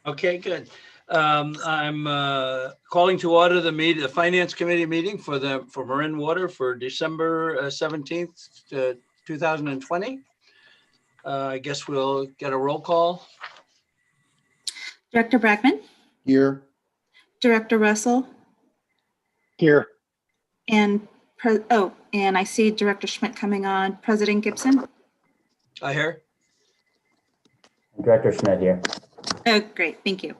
Okay, good. I'm calling to order the Finance Committee meeting for Marin Water for December 17th, 2020. I guess we'll get a roll call. Director Bragman? Here. Director Russell? Here. And I see Director Schmidt coming on. President Gibson? I hear. Director Schmidt here. Oh, great. Thank you.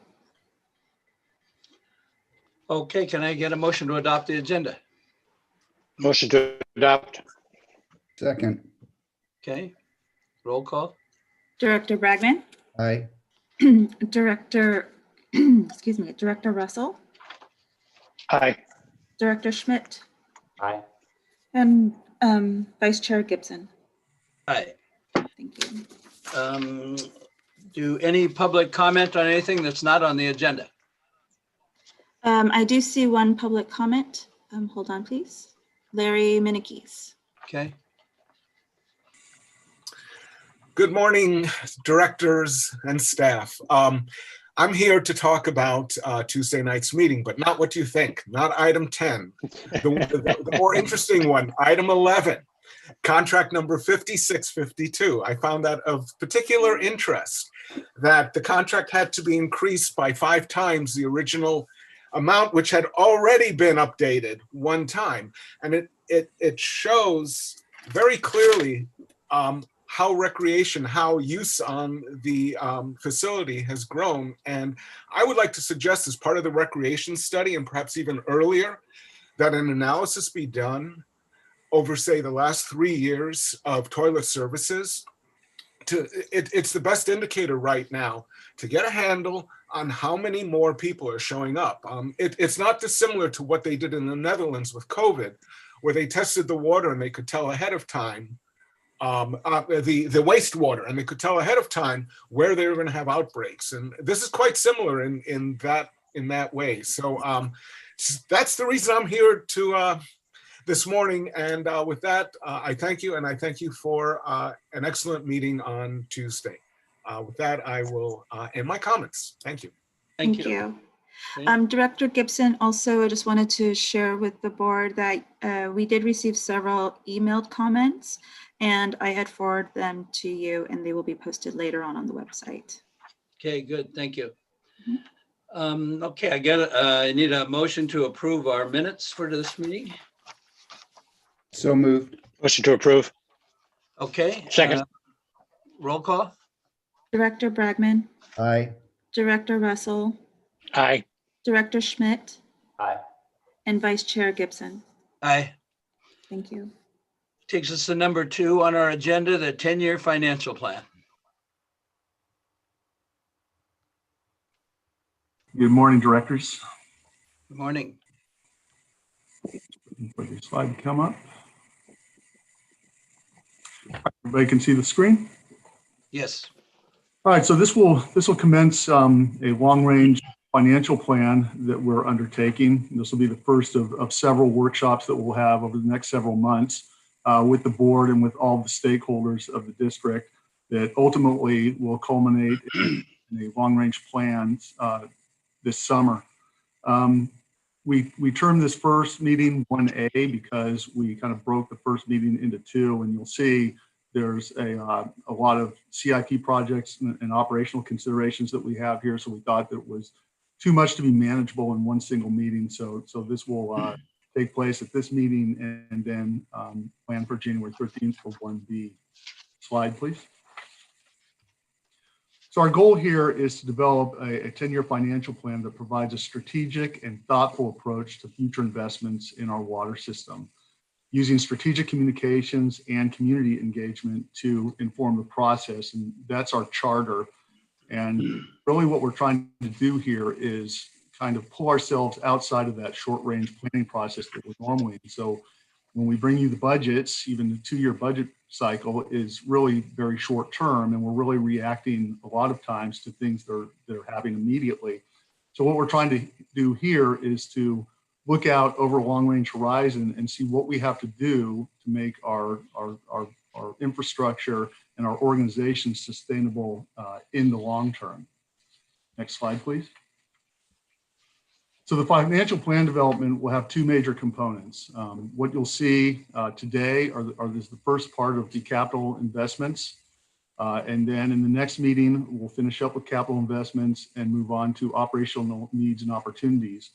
Okay, can I get a motion to adopt the agenda? Motion to adopt. Second. Okay, roll call. Director Bragman? Aye. Director Russell? Aye. Director Schmidt? Aye. And Vice Chair Gibson? Aye. Thank you. Do any public comment on anything that's not on the agenda? I do see one public comment. Hold on, please. Larry Minikis. Okay. Good morning, directors and staff. I'm here to talk about Tuesday night's meeting, but not what you think, not item 10. The more interesting one, item 11, contract number 5652. I found that of particular interest that the contract had to be increased by 5 times the original amount, which had already been updated one time. And it shows very clearly how use on the facility has grown. And I would like to suggest, as part of the recreation study, and perhaps even earlier, that an analysis be done over, say, the last 3 years of toilet services. It's the best indicator right now to get a handle on how many more people are showing up. It's not dissimilar to what they did in the Netherlands with COVID, where they tested the water and they could tell ahead of time the wastewater, and they could tell ahead of time where they were going to have outbreaks. And this is quite similar in that way. So that's the reason I'm here to this morning. And with that, I thank you, and I thank you for an excellent meeting on Tuesday. With that, I will end my comments. Thank you. Thank you. Director Gibson, also, I just wanted to share with the board that we did receive several emailed comments, and I had forwarded them to you, and they will be posted later on the website. Okay, good. Thank you. Okay, I need a motion to approve our minutes for this meeting. So moved. Motion to approve. Okay. Second. Roll call. Director Bragman? Aye. Director Russell? Aye. Director Schmidt? Aye. And Vice Chair Gibson? Aye. Thank you. Takes us to number 2 on our agenda, the 10-year financial plan. Good morning, directors. Good morning. Waiting for your slide to come up. Everybody can see the screen? Yes. All right, so this will commence a long-range financial plan that we're undertaking. This will be the first of several workshops that we'll have over the next several months with the board and with all the stakeholders of the district that ultimately will culminate in a long-range plan this summer. We termed this first meeting 1A because we kind of broke the first meeting into 2, and you'll see there's a lot of CIP projects and operational considerations that we have here. So we thought that it was too much to be manageable in one single meeting. So this will take place at this meeting and then plan for January 13th for 1B. Slide, please. So our goal here is to develop a 10-year financial plan that provides a strategic and thoughtful approach to future investments in our water system, using strategic communications and community engagement to inform the process. And that's our charter. And really what we're trying to do here is kind of pull ourselves outside of that short-range planning process that we're normally in. So when we bring you the budgets, even the 2-year budget cycle is really very short term, and we're really reacting a lot of times to things that are happening immediately. So what we're trying to do here is to look out over a long range horizon and see what we have to do to make our infrastructure and our organization sustainable in the long term. Next slide, please. So the financial plan development will have two major components. What you'll see today is the first part of the capital investments. And then in the next meeting, we'll finish up with capital investments and move on to operational needs and opportunities.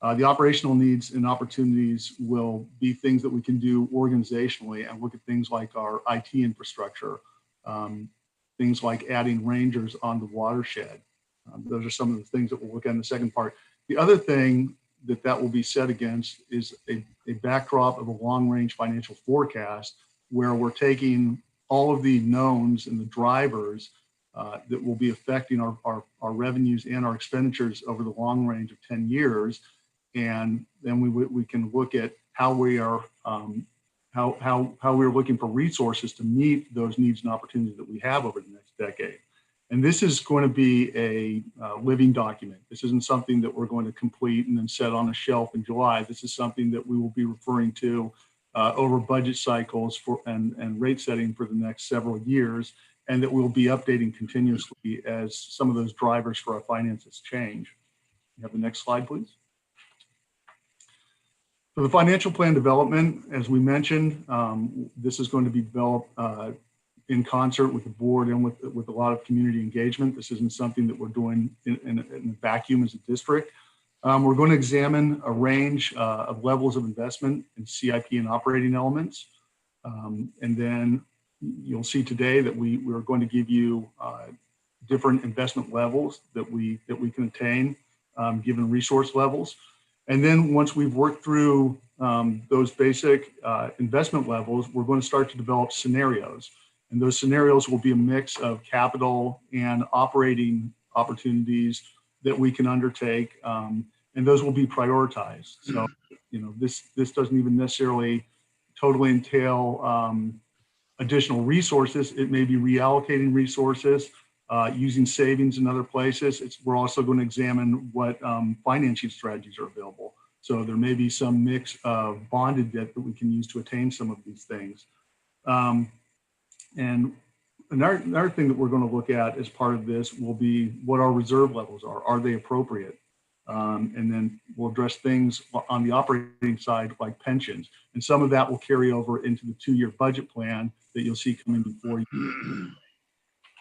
The operational needs and opportunities will be things that we can do organizationally and look at things like our IT infrastructure, things like adding rangers on the watershed. Those are some of the things that we'll look at in the second part. The other thing that will be set against is a backdrop of a long-range financial forecast where we're taking all of the knowns and the drivers that will be affecting our revenues and our expenditures over the long range of 10 years. And then we can look at how we are how we're looking for resources to meet those needs and opportunities that we have over the next decade. And this is going to be a living document. This isn't something that we're going to complete and then set on a shelf in July. This is something that we will be referring to over budget cycles and rate setting for the next several years, and that we'll be updating continuously as some of those drivers for our finances change. You have the next slide, please. For the financial plan development, as we mentioned, this is going to be developed in concert with the board and with a lot of community engagement. This isn't something that we're doing in a vacuum as a district. We're going to examine a range of levels of investment in CIP and operating elements. And then you'll see today that we're going to give you different investment levels that we can attain given resource levels. And then once we've worked through those basic investment levels, we're going to start to develop scenarios. And those scenarios will be a mix of capital and operating opportunities that we can undertake. And those will be prioritized. So, this doesn't even necessarily totally entail additional resources. It may be reallocating resources, using savings in other places. We're also going to examine what financing strategies are available. So there may be some mix of bonded debt that we can use to attain some of these things. And another thing that we're going to look at as part of this will be what our reserve levels are. Are they appropriate? And then we'll address things on the operating side like pensions. And some of that will carry over into the 2-year budget plan that you'll see coming before you.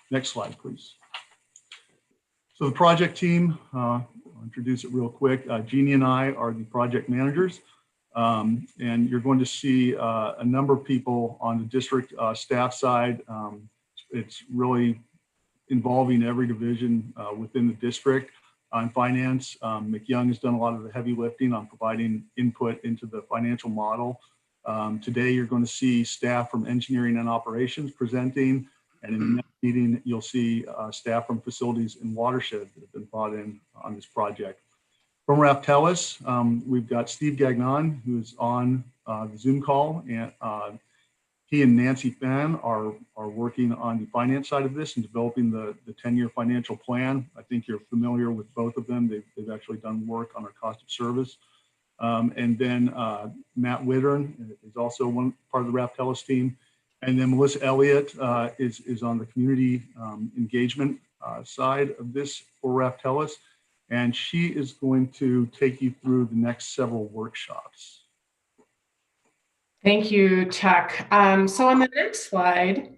Next slide, please. So the project team, I'll introduce it real quick. Jeannie and I are the project managers. And you're going to see a number of people on the district staff side. It's really involving every division within the district. On finance, McYoung has done a lot of the heavy lifting on providing input into the financial model. Today, you're going to see staff from engineering and operations presenting. And in the next meeting, you'll see staff from facilities and watershed that have been brought in on this project. From Raptelis, we've got Steve Gagnon, who's on the Zoom call, and he and Nancy Fan are working on the finance side of this and developing the 10-year financial plan. I think you're familiar with both of them. They've actually done work on our cost of service. And then Matt Wittern is also one part of the Raptelis team. And then Melissa Elliott is on the community engagement side of this for Raptelis. And she is going to take you through the next several workshops. Thank you, Chuck. So on the next slide,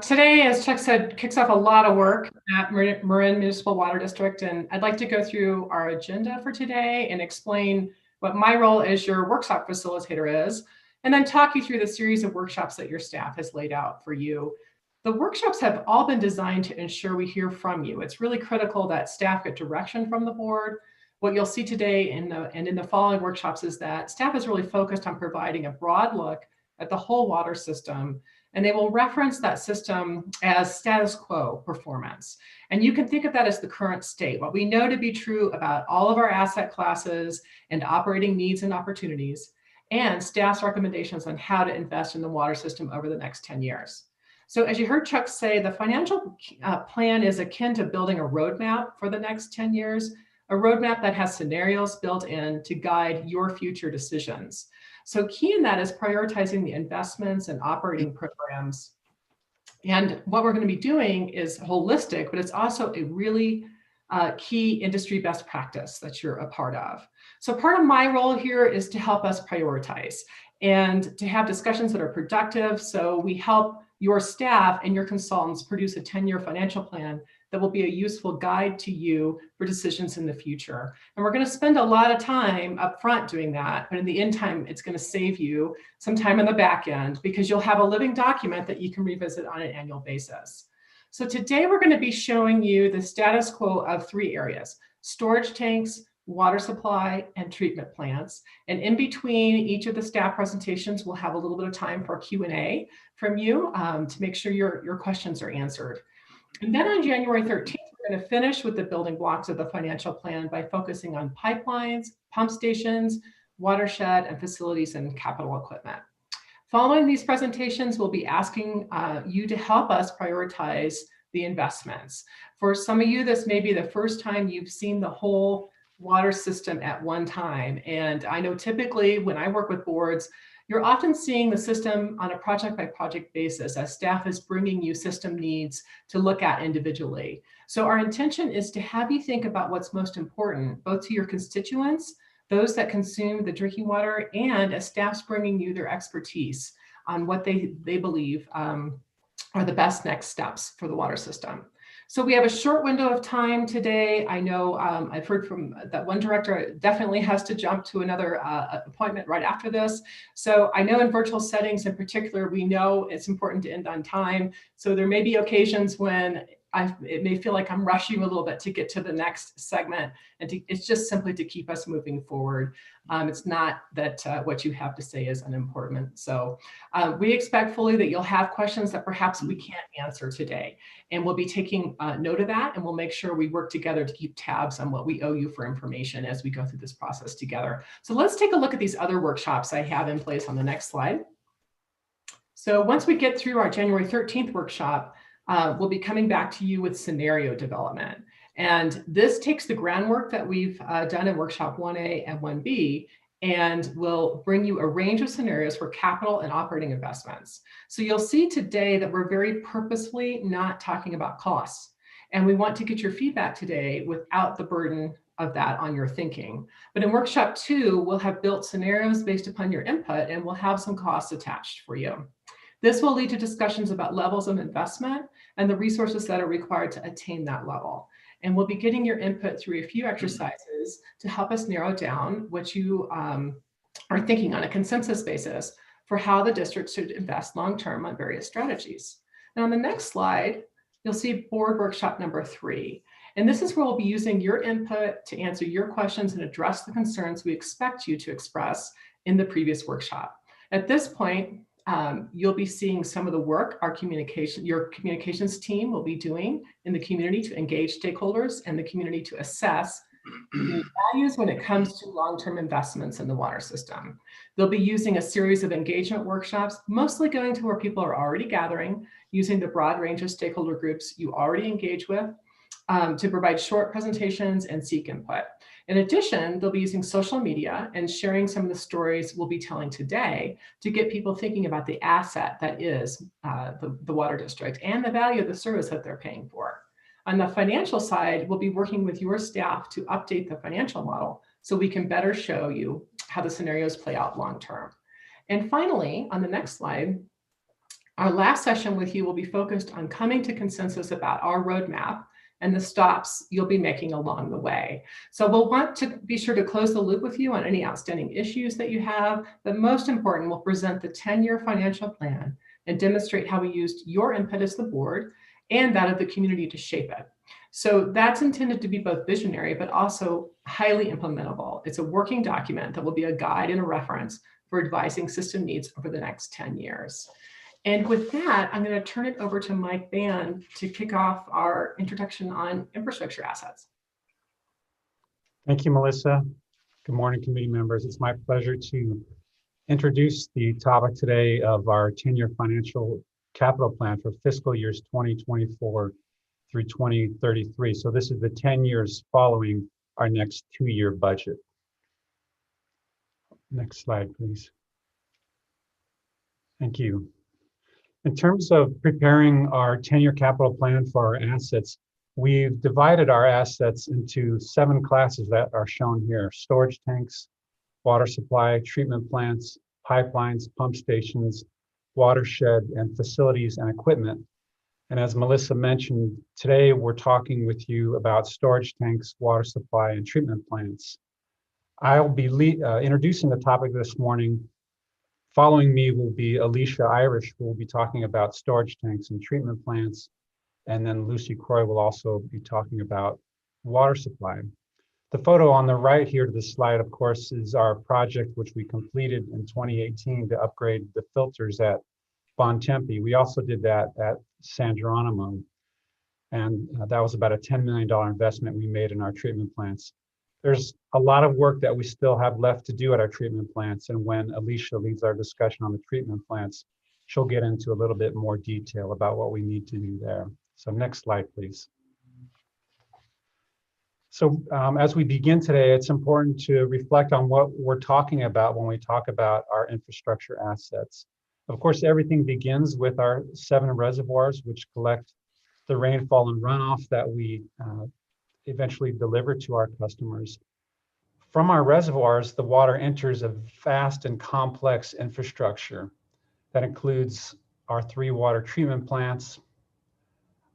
today, as Chuck said, kicks off a lot of work at Marin Municipal Water District. And I'd like to go through our agenda for today and explain what my role as your workshop facilitator is, and then talk you through the series of workshops that your staff has laid out for you. The workshops have all been designed to ensure we hear from you. It's really critical that staff get direction from the board. What you'll see today and in the following workshops is that staff is really focused on providing a broad look at the whole water system, and they will reference that system as status quo performance. And you can think of that as the current state, what we know to be true about all of our asset classes and operating needs and opportunities, and staff's recommendations on how to invest in the water system over the next 10 years. So as you heard Chuck say, the financial plan is akin to building a roadmap for the next 10 years, a roadmap that has scenarios built in to guide your future decisions. So key in that is prioritizing the investments and operating programs. And what we're going to be doing is holistic, but it's also a really key industry best practice that you're a part of. So part of my role here is to help us prioritize and to have discussions that are productive. So we help your staff and your consultants produce a 10-year financial plan that will be a useful guide to you for decisions in the future. And we're going to spend a lot of time up front doing that, but in the end time, it's going to save you some time on the back end because you'll have a living document that you can revisit on an annual basis. So today we're going to be showing you the status quo of 3 areas: storage tanks, water supply, and treatment plants. And in between each of the staff presentations, we'll have a little bit of time for Q&A from you to make sure your questions are answered. And then on January 13th, we're going to finish with the building blocks of the financial plan by focusing on pipelines, pump stations, watershed, and facilities and capital equipment. Following these presentations, we'll be asking you to help us prioritize the investments. For some of you, this may be the first time you've seen the whole water system at one time. And I know typically when I work with boards, you're often seeing the system on a project by project basis as staff is bringing you system needs to look at individually. So our intention is to have you think about what's most important, both to your constituents, those that consume the drinking water, and as staff's bringing you their expertise on what they believe are the best next steps for the water system. So we have a short window of time today. I know I've heard from that one director definitely has to jump to another appointment right after this. So I know in virtual settings in particular, we know it's important to end on time. So there may be occasions when it may feel like I'm rushing a little bit to get to the next segment, and it's just simply to keep us moving forward. It's not that what you have to say is unimportant. So we expect fully that you'll have questions that perhaps we can't answer today, and we'll be taking note of that, and we'll make sure we work together to keep tabs on what we owe you for information as we go through this process together. So let's take a look at these other workshops I have in place on the next slide. So once we get through our January 13th workshop, we'll be coming back to you with scenario development. And this takes the groundwork that we've done in workshop 1A and 1B, and will bring you a range of scenarios for capital and operating investments. So you'll see today that we're very purposefully not talking about costs. And we want to get your feedback today without the burden of that on your thinking. But in workshop 2, we'll have built scenarios based upon your input, and we'll have some costs attached for you. This will lead to discussions about levels of investment and the resources that are required to attain that level. And we'll be getting your input through a few exercises to help us narrow down what you are thinking on a consensus basis for how the district should invest long-term on various strategies. And on the next slide, you'll see board workshop number 3. And this is where we'll be using your input to answer your questions and address the concerns we expect you to express in the previous workshop. At this point, you'll be seeing some of the work your communications team will be doing in the community to engage stakeholders and the community to assess the values when it comes to long-term investments in the water system. They'll be using a series of engagement workshops, mostly going to where people are already gathering, using the broad range of stakeholder groups you already engage with to provide short presentations and seek input. In addition, they'll be using social media and sharing some of the stories we'll be telling today to get people thinking about the asset that is the water district and the value of the service that they're paying for. On the financial side, we'll be working with your staff to update the financial model so we can better show you how the scenarios play out long-term. And finally, on the next slide, our last session with you will be focused on coming to consensus about our roadmap and the stops you'll be making along the way. So we'll want to be sure to close the loop with you on any outstanding issues that you have, but most important, we'll present the 10-year financial plan and demonstrate how we used your input as the board and that of the community to shape it. So that's intended to be both visionary, but also highly implementable. It's a working document that will be a guide and a reference for advising system needs over the next 10 years. And with that, I'm going to turn it over to Mike Band to kick off our introduction on infrastructure assets. Thank you, Melissa. Good morning, committee members. It's my pleasure to introduce the topic today of our 10-year financial capital plan for fiscal years 2024 through 2033. So this is the 10 years following our next 2-year budget. Next slide, please. Thank you. In terms of preparing our 10-year capital plan for our assets, We've divided our assets into 7 classes that are shown here: storage tanks, water supply, treatment plants, pipelines, pump stations, watershed, and facilities and equipment. And as Melissa mentioned, today we're talking with you about storage tanks, water supply, and treatment plants. I'll be introducing the topic this morning. Following me will be Alicia Irish, who will be talking about storage tanks and treatment plants. And then Lucy Croy will also be talking about water supply. The photo on the right here to the slide, of course, is our project which we completed in 2018 to upgrade the filters at Bontempi. We also did that at San Geronimo. And that was about a $10 million investment we made in our treatment plants. There's a lot of work that we still have left to do at our treatment plants. And when Alicia leads our discussion on the treatment plants, she'll get into a little bit more detail about what we need to do there. So next slide, please. So as we begin today, it's important to reflect on what we're talking about when we talk about our infrastructure assets. Of course, everything begins with our 7 reservoirs, which collect the rainfall and runoff that we eventually deliver to our customers. From our reservoirs, the water enters a vast and complex infrastructure that includes our 3 water treatment plants,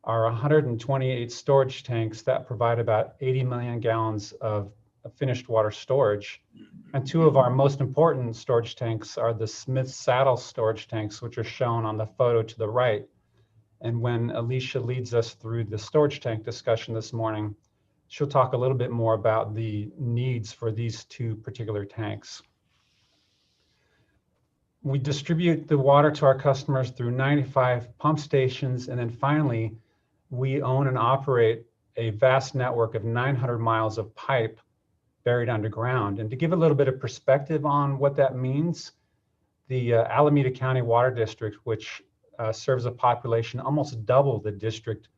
our 128 storage tanks that provide about 80 million gallons of finished water storage. And 2 of our most important storage tanks are the Smith Saddle storage tanks, which are shown on the photo to the right. And when Alicia leads us through the storage tank discussion this morning, she'll talk a little bit more about the needs for these 2 particular tanks. We distribute the water to our customers through 95 pump stations, and then finally, we own and operate a vast network of 900 miles of pipe buried underground. And to give a little bit of perspective on what that means, the Alameda County Water District, which serves a population almost double the district,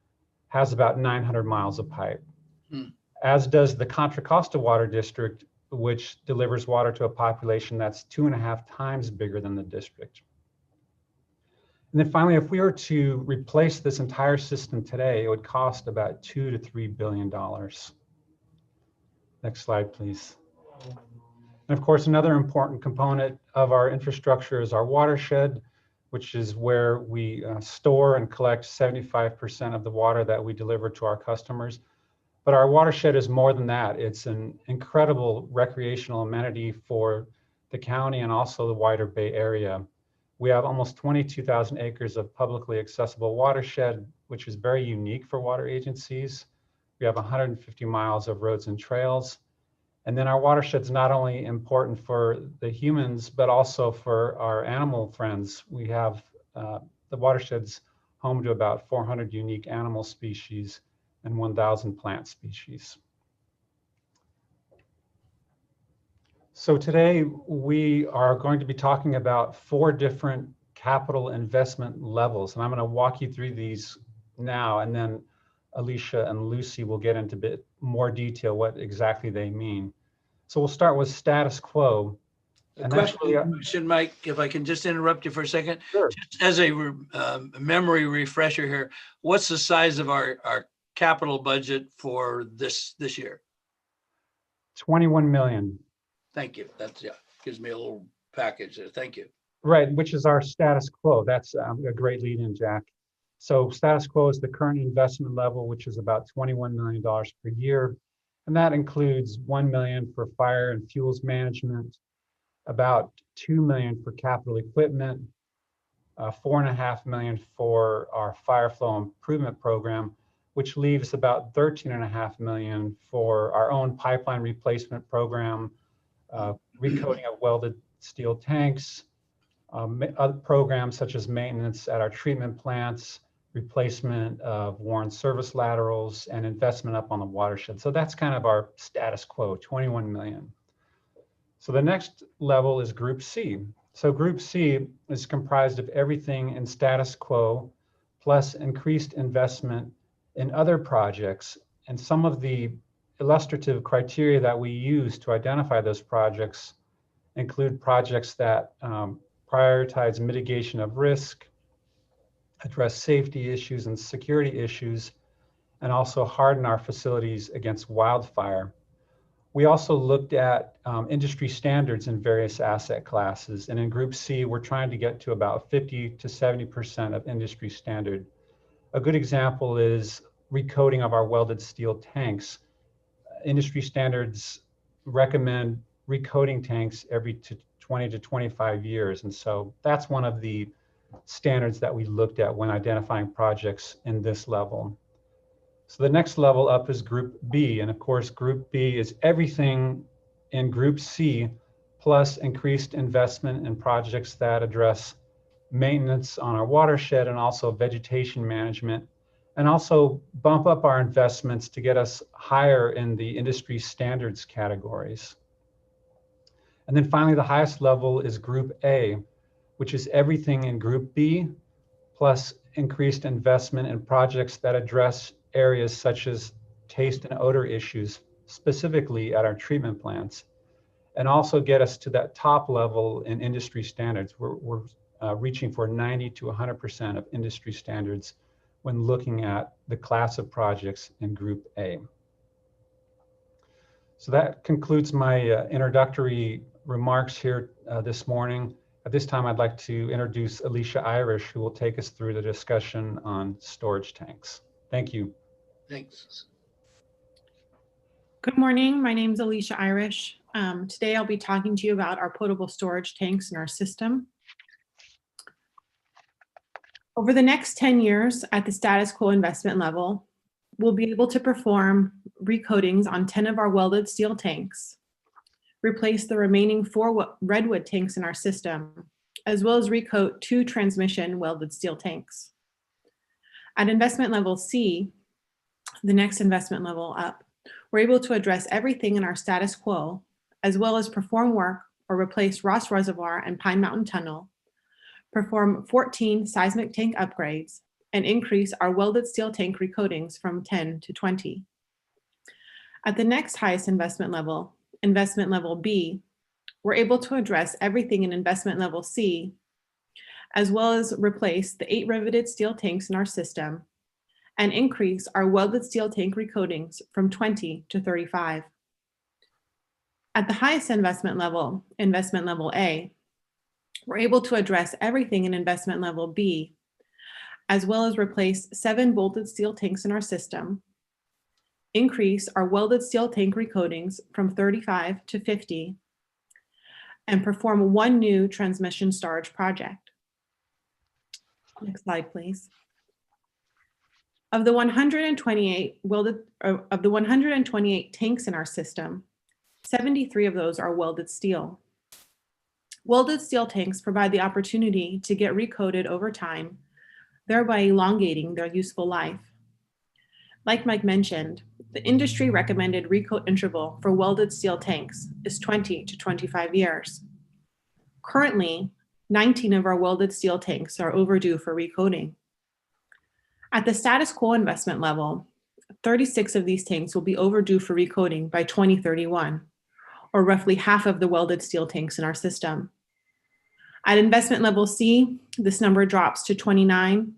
has about 900 miles of pipe. As does the Contra Costa Water District, which delivers water to a population that's 2.5 times bigger than the district. And then finally, if we were to replace this entire system today, it would cost about $2 to $3 billion. Next slide, please. And of course, another important component of our infrastructure is our watershed, which is where we store and collect 75% of the water that we deliver to our customers. But our watershed is more than that. It's an incredible recreational amenity for the county and also the wider Bay Area. We have almost 22,000 acres of publicly accessible watershed, which is very unique for water agencies. We have 150 miles of roads and trails. And then our watershed is not only important for the humans, but also for our animal friends. We have the watershed's home to about 400 unique animal species and 1,000 plant species. So today we are going to be talking about 4 different capital investment levels, and I'm going to walk you through these now, and then Alicia and Lucy will get into a bit more detail what exactly they mean. So we'll start with status quo. A question, Mike, if I can just interrupt you for a second. Sure. Just as a memory refresher here, what's the size of our capital budget for this year? 21 million. Thank you. That's, yeah, gives me a little package there. Thank you. Right, which is our status quo. That's a great lead in, Jack. So status quo is the current investment level, which is about $21 million per year. And that includes $1 million for fire and fuels management, about $2 million for capital equipment, $4.5 million for our fire flow improvement program, which leaves about $13.5 million for our own pipeline replacement program, recoating of welded steel tanks, other programs such as maintenance at our treatment plants, replacement of worn service laterals, and investment up on the watershed. So that's kind of our status quo, 21 million. So the next level is Group C. So Group C is comprised of everything in status quo, plus increased investment in other projects. And some of the illustrative criteria that we use to identify those projects include projects that prioritize mitigation of risk, address safety issues and security issues, and also harden our facilities against wildfire. We also looked at industry standards in various asset classes. And in Group C, we're trying to get to about 50 to 70% of industry standard. A good example is recoating of our welded steel tanks. Industry standards recommend recoating tanks every 20 to 25 years. And so that's one of the standards that we looked at when identifying projects in this level. So the next level up is Group B. And of course, Group B is everything in Group C, plus increased investment in projects that address maintenance on our watershed and also vegetation management, and also bump up our investments to get us higher in the industry standards categories. And then finally, the highest level is Group A, which is everything in Group B, plus increased investment in projects that address areas such as taste and odor issues, specifically at our treatment plants, and also get us to that top level in industry standards. We're reaching for 90 to 100% of industry standards when looking at the class of projects in Group A. So that concludes my introductory remarks here this morning. At this time, I'd like to introduce Alicia Irish, who will take us through the discussion on storage tanks. Thank you. Thanks. Good morning. My name is Alicia Irish. Today I'll be talking to you about our potable storage tanks in our system. Over the next 10 years at the status quo investment level, we'll be able to perform recoatings on 10 of our welded steel tanks, replace the remaining 4 redwood tanks in our system, as well as recoat 2 transmission welded steel tanks. At investment level C, the next investment level up, we're able to address everything in our status quo, as well as perform work or replace Ross Reservoir and Pine Mountain Tunnel, perform 14 seismic tank upgrades, and increase our welded steel tank recoatings from 10 to 20. At the next highest investment level B, we're able to address everything in investment level C, as well as replace the 8 riveted steel tanks in our system and increase our welded steel tank recoatings from 20 to 35. At the highest investment level A, we're able to address everything in investment level B, as well as replace 7 bolted steel tanks in our system, increase our welded steel tank recoatings from 35 to 50, and perform 1 new transmission storage project. Next slide, please. Of the 128 tanks in our system, 73 of those are welded steel. Welded steel tanks provide the opportunity to get recoated over time, thereby elongating their useful life. Like Mike mentioned, the industry recommended recoat interval for welded steel tanks is 20 to 25 years. Currently, 19 of our welded steel tanks are overdue for recoating. At the status quo investment level, 36 of these tanks will be overdue for recoating by 2031, or roughly half of the welded steel tanks in our system. At investment level C, this number drops to 29.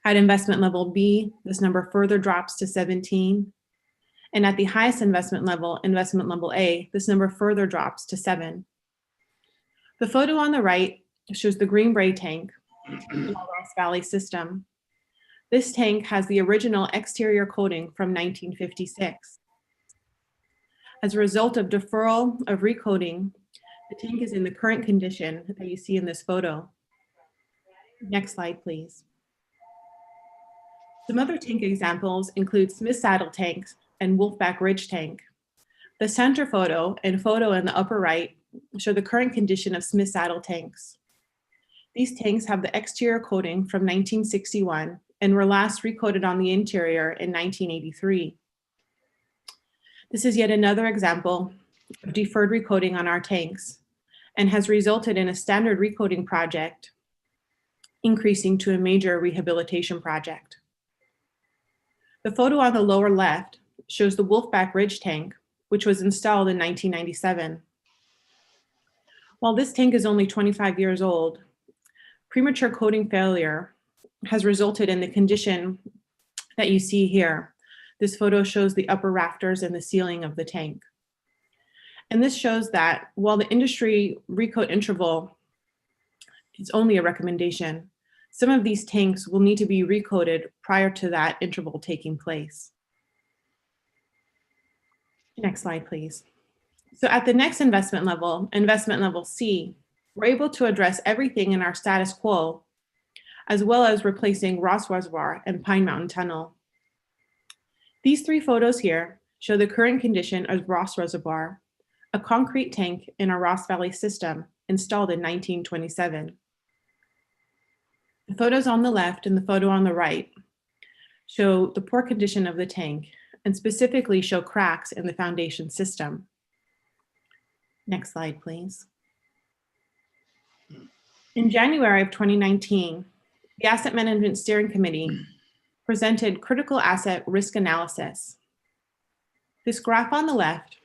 At investment level B, this number further drops to 17. And at the highest investment level A, this number further drops to 7. The photo on the right shows the Greenbrae tank in the Ross Valley system. This tank has the original exterior coating from 1956. As a result of deferral of recoating, the tank is in the current condition that you see in this photo. Next slide, please. Some other tank examples include Smith Saddle tanks and Wolfback Ridge tank. The center photo and photo in the upper right show the current condition of Smith Saddle tanks. These tanks have the exterior coating from 1961 and were last recoated on the interior in 1983. This is yet another example of deferred recoating on our tanks and has resulted in a standard recoating project increasing to a major rehabilitation project. The photo on the lower left shows the Wolfback Ridge tank, which was installed in 1997. While this tank is only 25 years old, premature coating failure has resulted in the condition that you see here. This photo shows the upper rafters and the ceiling of the tank. And this shows that while the industry recoat interval is only a recommendation, some of these tanks will need to be recoated prior to that interval taking place. Next slide, please. So at the next investment level C, we're able to address everything in our status quo, as well as replacing Ross Reservoir and Pine Mountain Tunnel. These three photos here show the current condition of Ross Reservoir, a concrete tank in our Ross Valley system installed in 1927. The photos on the left and the photo on the right show the poor condition of the tank and specifically show cracks in the foundation system. Next slide, please. In January of 2019, the Asset Management Steering Committee presented critical asset risk analysis. This graph on the left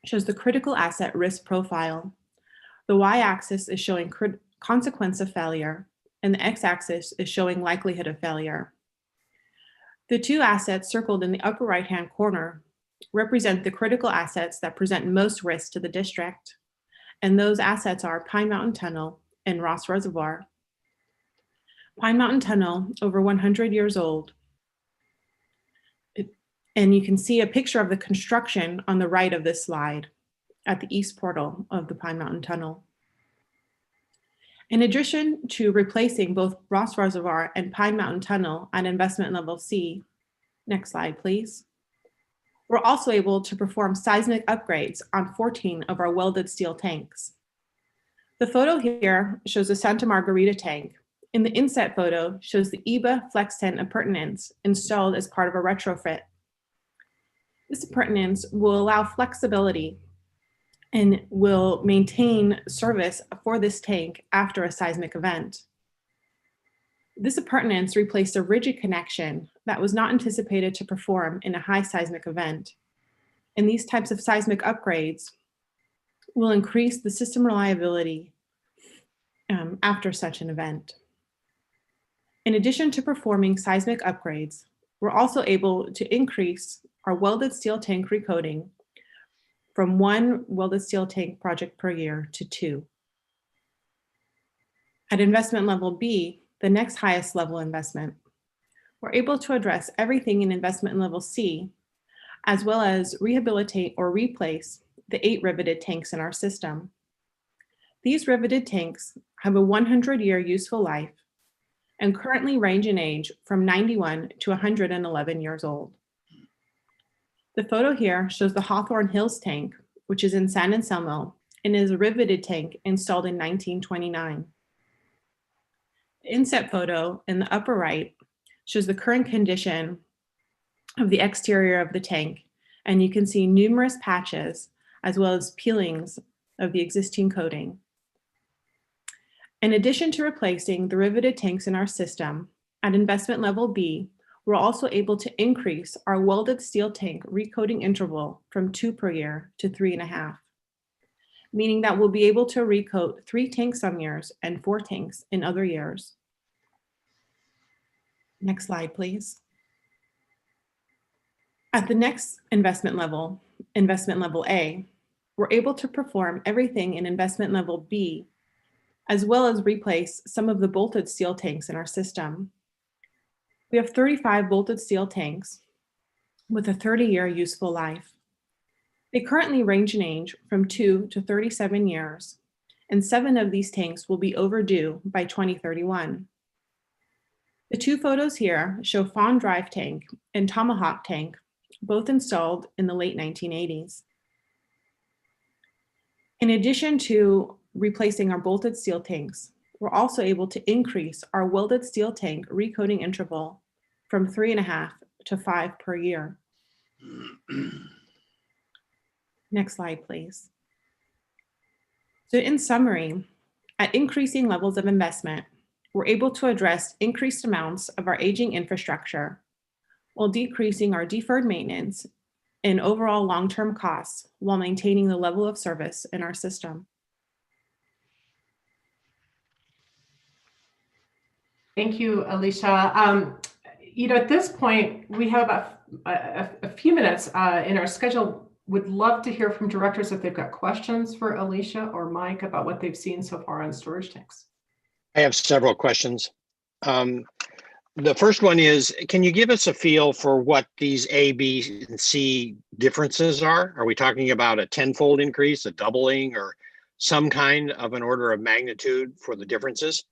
shows the critical asset risk profile. The y-axis is showing consequence of failure, and the x-axis is showing likelihood of failure. The two assets circled in the upper right-hand corner represent the critical assets that present most risk to the district, and those assets are Pine Mountain Tunnel and Ross Reservoir. Pine Mountain Tunnel, over 100 years old, and you can see a picture of the construction on the right of this slide at the east portal of the Pine Mountain Tunnel. In addition to replacing both Ross Reservoir and Pine Mountain Tunnel at investment level C, next slide, please, we're also able to perform seismic upgrades on 14 of our welded steel tanks. The photo here shows the Santa Margarita tank. In the inset photo shows the EBA Flex Tent appurtenance installed as part of a retrofit. This appurtenance will allow flexibility and will maintain service for this tank after a seismic event. This appurtenance replaced a rigid connection that was not anticipated to perform in a high seismic event. And these types of seismic upgrades will increase the system reliability after such an event. In addition to performing seismic upgrades, we're also able to increase our welded steel tank recoating from 1 welded steel tank project per year to 2. At investment level B, the next highest level investment, we're able to address everything in investment level C, as well as rehabilitate or replace the 8 riveted tanks in our system. These riveted tanks have a 100-year useful life and currently range in age from 91 to 111 years old. The photo here shows the Hawthorne Hills tank, which is in San Anselmo and is a riveted tank installed in 1929. The inset photo in the upper right shows the current condition of the exterior of the tank, and you can see numerous patches as well as peelings of the existing coating. In addition to replacing the riveted tanks in our system, at investment level B, we're also able to increase our welded steel tank recoating interval from 2 per year to 3.5, meaning that we'll be able to recoat 3 tanks some years and 4 tanks in other years. Next slide, please. At the next investment level A, we're able to perform everything in investment level B, as well as replace some of the bolted steel tanks in our system. We have 35 bolted steel tanks with a 30-year useful life. They currently range in age from 2 to 37 years, and 7 of these tanks will be overdue by 2031. The 2 photos here show Fawn Drive tank and Tomahawk tank, both installed in the late 1980s. In addition to replacing our bolted steel tanks, we're also able to increase our welded steel tank recoating interval from 3.5 to 5 per year. Next slide, please. So in summary, at increasing levels of investment, we're able to address increased amounts of our aging infrastructure while decreasing our deferred maintenance and overall long-term costs while maintaining the level of service in our system. Thank you, Alicia. at this point, we have about a few minutes in our schedule. Would love to hear from directors if they've got questions for Alicia or Mike about what they've seen so far on storage tanks. I have several questions. The first one is, can you give us a feel for what these A, B, and C differences are? Are we talking about a tenfold increase, a doubling, or some kind of an order of magnitude for the differences?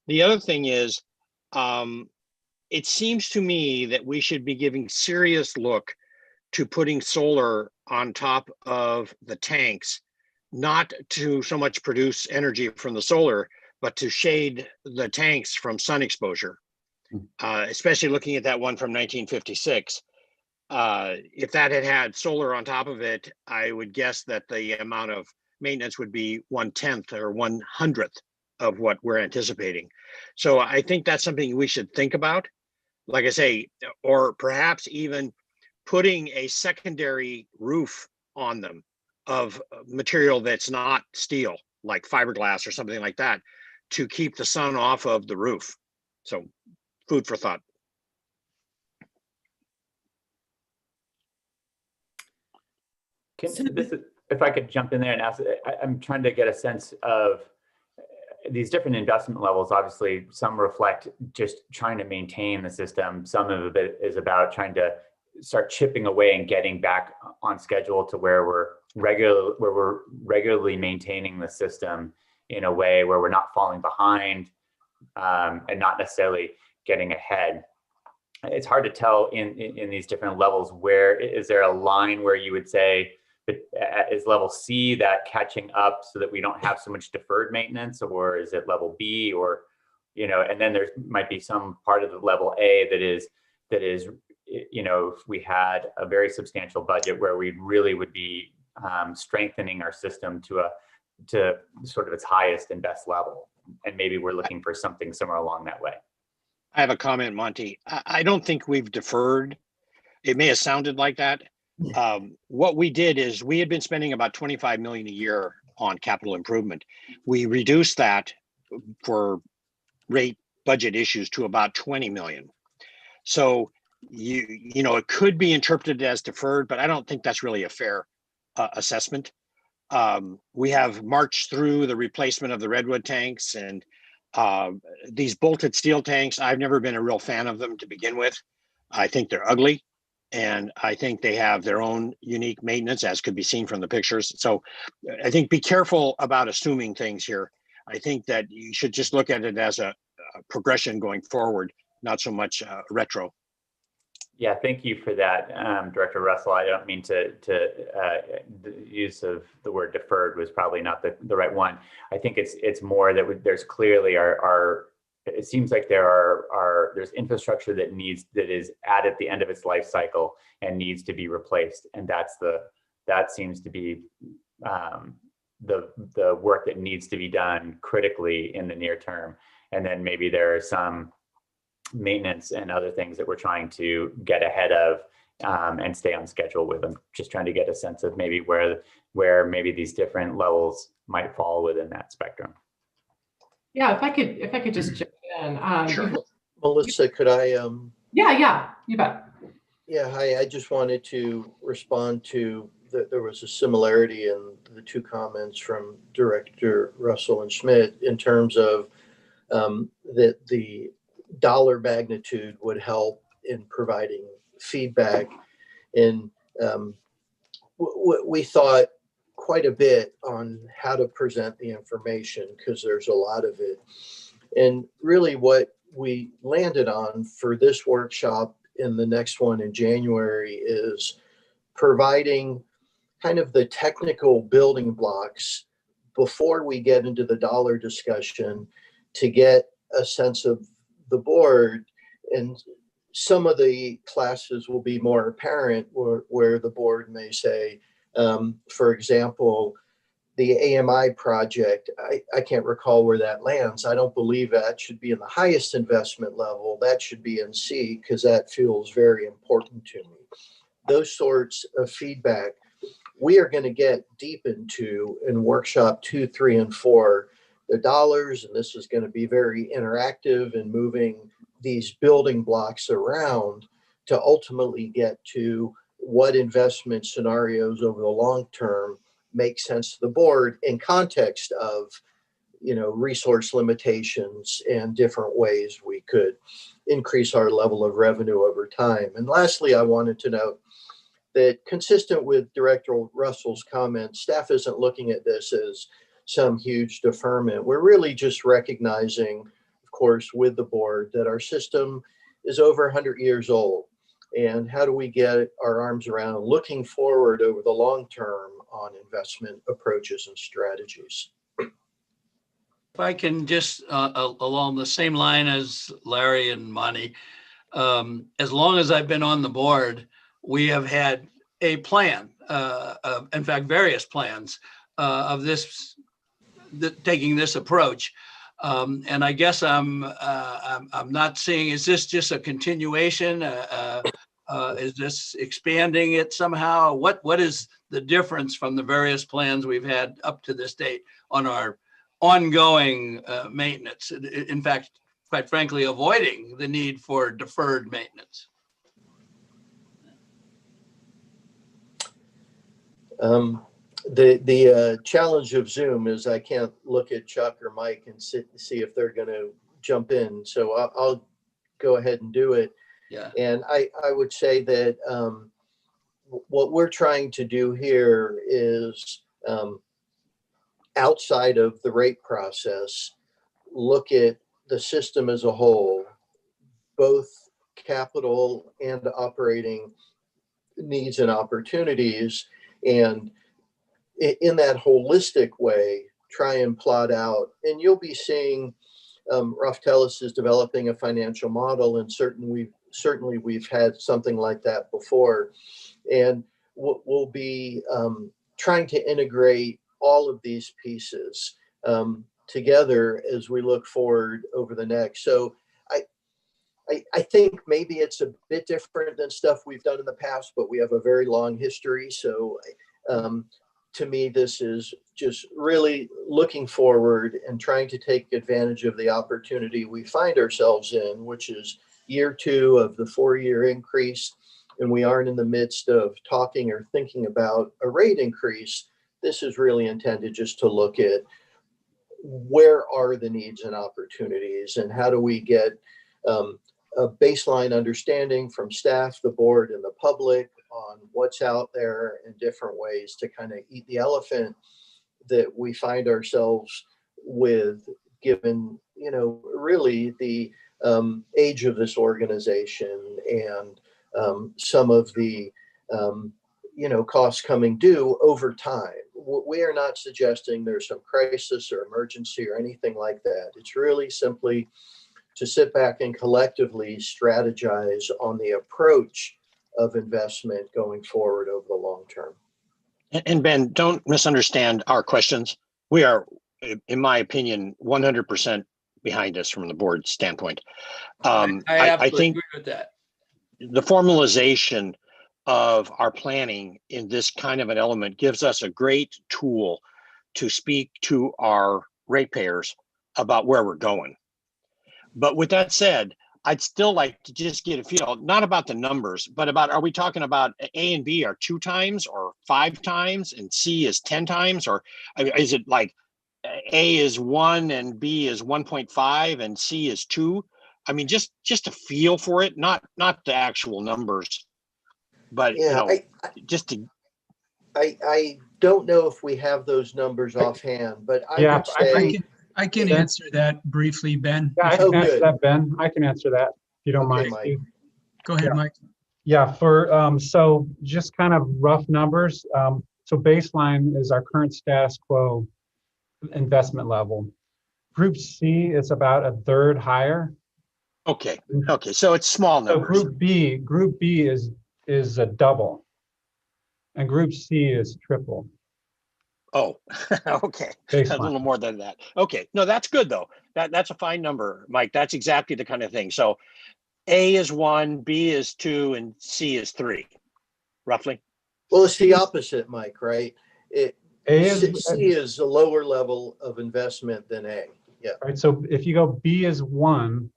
The other thing is, it seems to me that we should be giving serious look to putting solar on top of the tanks, not to so much produce energy from the solar, but to shade the tanks from sun exposure, especially looking at that one from 1956. If that had had solar on top of it, I would guess that the amount of maintenance would be 1/10 or 1/100th of what we're anticipating. So I think that's something we should think about. Like I say, or perhaps even putting a secondary roof on them of material that's not steel, like fiberglass or something like that, to keep the sun off of the roof. So food for thought. If I could jump in there and ask, I'm trying to get a sense of these different investment levels. Obviously, some reflect just trying to maintain the system. Some of it is about trying to start chipping away and getting back on schedule to where we're regularly maintaining the system in a way where we're not falling behind and not necessarily getting ahead. It's hard to tell in these different levels. Where is there a line where you would say, is level C that catching up so that we don't have so much deferred maintenance, or is it level B, or, and then there might be some part of the level A that is, if we had a very substantial budget where we really would be strengthening our system to sort of its highest and best level. And maybe we're looking for something somewhere along that way. I have a comment, Monty. I don't think we've deferred. It may have sounded like that. What we did is we had been spending about 25 million a year on capital improvement. We reduced that for rate budget issues to about 20 million. So it could be interpreted as deferred, but I don't think that's really a fair assessment. We have marched through the replacement of the redwood tanks, and these bolted steel tanks, I've never been a real fan of them to begin with. I think they're ugly, and I think they have their own unique maintenance, as could be seen from the pictures. So I think be careful about assuming things here. I think that you should just look at it as a progression going forward, not so much retro. Yeah, thank you for that, Director Russell. I don't mean to the use of the word deferred was probably not the right one. I think it's more that there's clearly it seems like there's infrastructure that is at the end of its life cycle and needs to be replaced, and that seems to be the work that needs to be done critically in the near term. And then maybe there are some maintenance and other things that we're trying to get ahead of and stay on schedule with. I'm just trying to get a sense of maybe where maybe these different levels might fall within that spectrum. Yeah, if I could just jump in. Sure. Melissa, could I? Yeah, you bet. Yeah, hi. I just wanted to respond to that. There was a similarity in the two comments from Director Russell and Schmidt in terms of that the dollar magnitude would help in providing feedback. And we thought quite a bit on how to present the information because there's a lot of it. And really what we landed on for this workshop and the next one in January is providing kind of the technical building blocks before we get into the dollar discussion to get a sense of the board. And some of the classes will be more apparent where the board may say, for example, the AMI project, I can't recall where that lands. I don't believe that should be in the highest investment level. That should be in C because that feels very important to me. Those sorts of feedback we are going to get deep into in workshop 2, 3, and 4, the dollars, and this is going to be very interactive and moving these building blocks around to ultimately get to what investment scenarios over the long term make sense to the board in context of, resource limitations and different ways we could increase our level of revenue over time. And lastly, I wanted to note that, consistent with Director Russell's comments, staff isn't looking at this as some huge deferment. We're really just recognizing, of course, with the board, that our system is over 100 years old. And how do we get our arms around looking forward over the long term on investment approaches and strategies? If I can just, along the same line as Larry and Monty, as long as I've been on the board, we have had a plan, in fact, various plans of taking this approach. And I guess I'm not seeing, is this just a continuation? Is this expanding it somehow? What is the difference from the various plans we've had up to this date on our ongoing maintenance? In fact, quite frankly, avoiding the need for deferred maintenance. The challenge of Zoom is I can't look at Chuck or Mike and see if they're going to jump in. So I'll go ahead and do it. Yeah. And I would say that what we're trying to do here is, outside of the rate process, look at the system as a whole, both capital and operating needs and opportunities, and in that holistic way, try and plot out. And you'll be seeing Raftelis is developing a financial model, and certainly we've had something like that before. And we'll be trying to integrate all of these pieces together as we look forward over the next. So I think maybe it's a bit different than stuff we've done in the past, but we have a very long history. So to me, this is just really looking forward and trying to take advantage of the opportunity we find ourselves in, which is year 2 of the 4-year increase. And we aren't in the midst of talking or thinking about a rate increase. This is really intended just to look at where are the needs and opportunities, and how do we get a baseline understanding from staff, the board, and the public on what's out there in different ways to kind of eat the elephant that we find ourselves with, given, really the age of this organization and some of the, costs coming due over time. We are not suggesting there's some crisis or emergency or anything like that. It's really simply to sit back and collectively strategize on the approach of investment going forward over the long term. And Ben, don't misunderstand our questions. We are, in my opinion, 100% behind us from the board standpoint. I think agree with that. The formalization of our planning in this kind of an element gives us a great tool to speak to our ratepayers about where we're going. But with that said, I'd still like to just get a feel, not about the numbers, but about, are we talking about A and B are 2 times or 5 times and C is 10 times? Or is it like A is 1 and B is 1.5 and C is 2? I mean, just a feel for it, not the actual numbers, but yeah, I don't know if we have those numbers offhand, but I would say I can answer that briefly, Ben. Yeah, I can answer that, Ben. I can answer that if you don't mind. Mike. Go ahead, Mike. Yeah, so just kind of rough numbers. So baseline is our current status quo investment level. Group C is about 1/3 higher. Okay. So it's small numbers. So Group B is a double, and Group C is triple. Oh, okay. Baseline. A little more than that. Okay. No, that's good though. That's a fine number, Mike. That's exactly the kind of thing. So A is 1, B is 2, and C is 3, roughly. Well, it's the opposite, Mike, right? C is a lower level of investment than A. Yeah. Right. So if you go B is 1,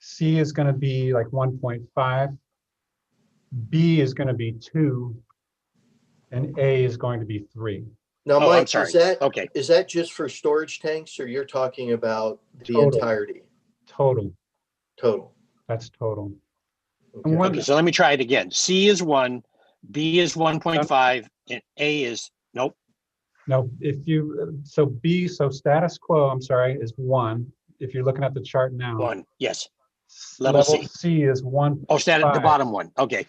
C is going to be like 1.5. B is going to be 2. And A is going to be 3. Now, Oh, I'm Mike, sorry. Okay. is that just for storage tanks, or you're talking about the Total. entirety? Total. Total. That's total. Okay. Okay, so let me try it again. C is 1, B is 1.5, and A is, nope. No, if you, so B, so status quo, I'm sorry, is 1. If you're looking at the chart now. 1, yes. Level Level C. C is 1. Oh, the bottom one. Okay.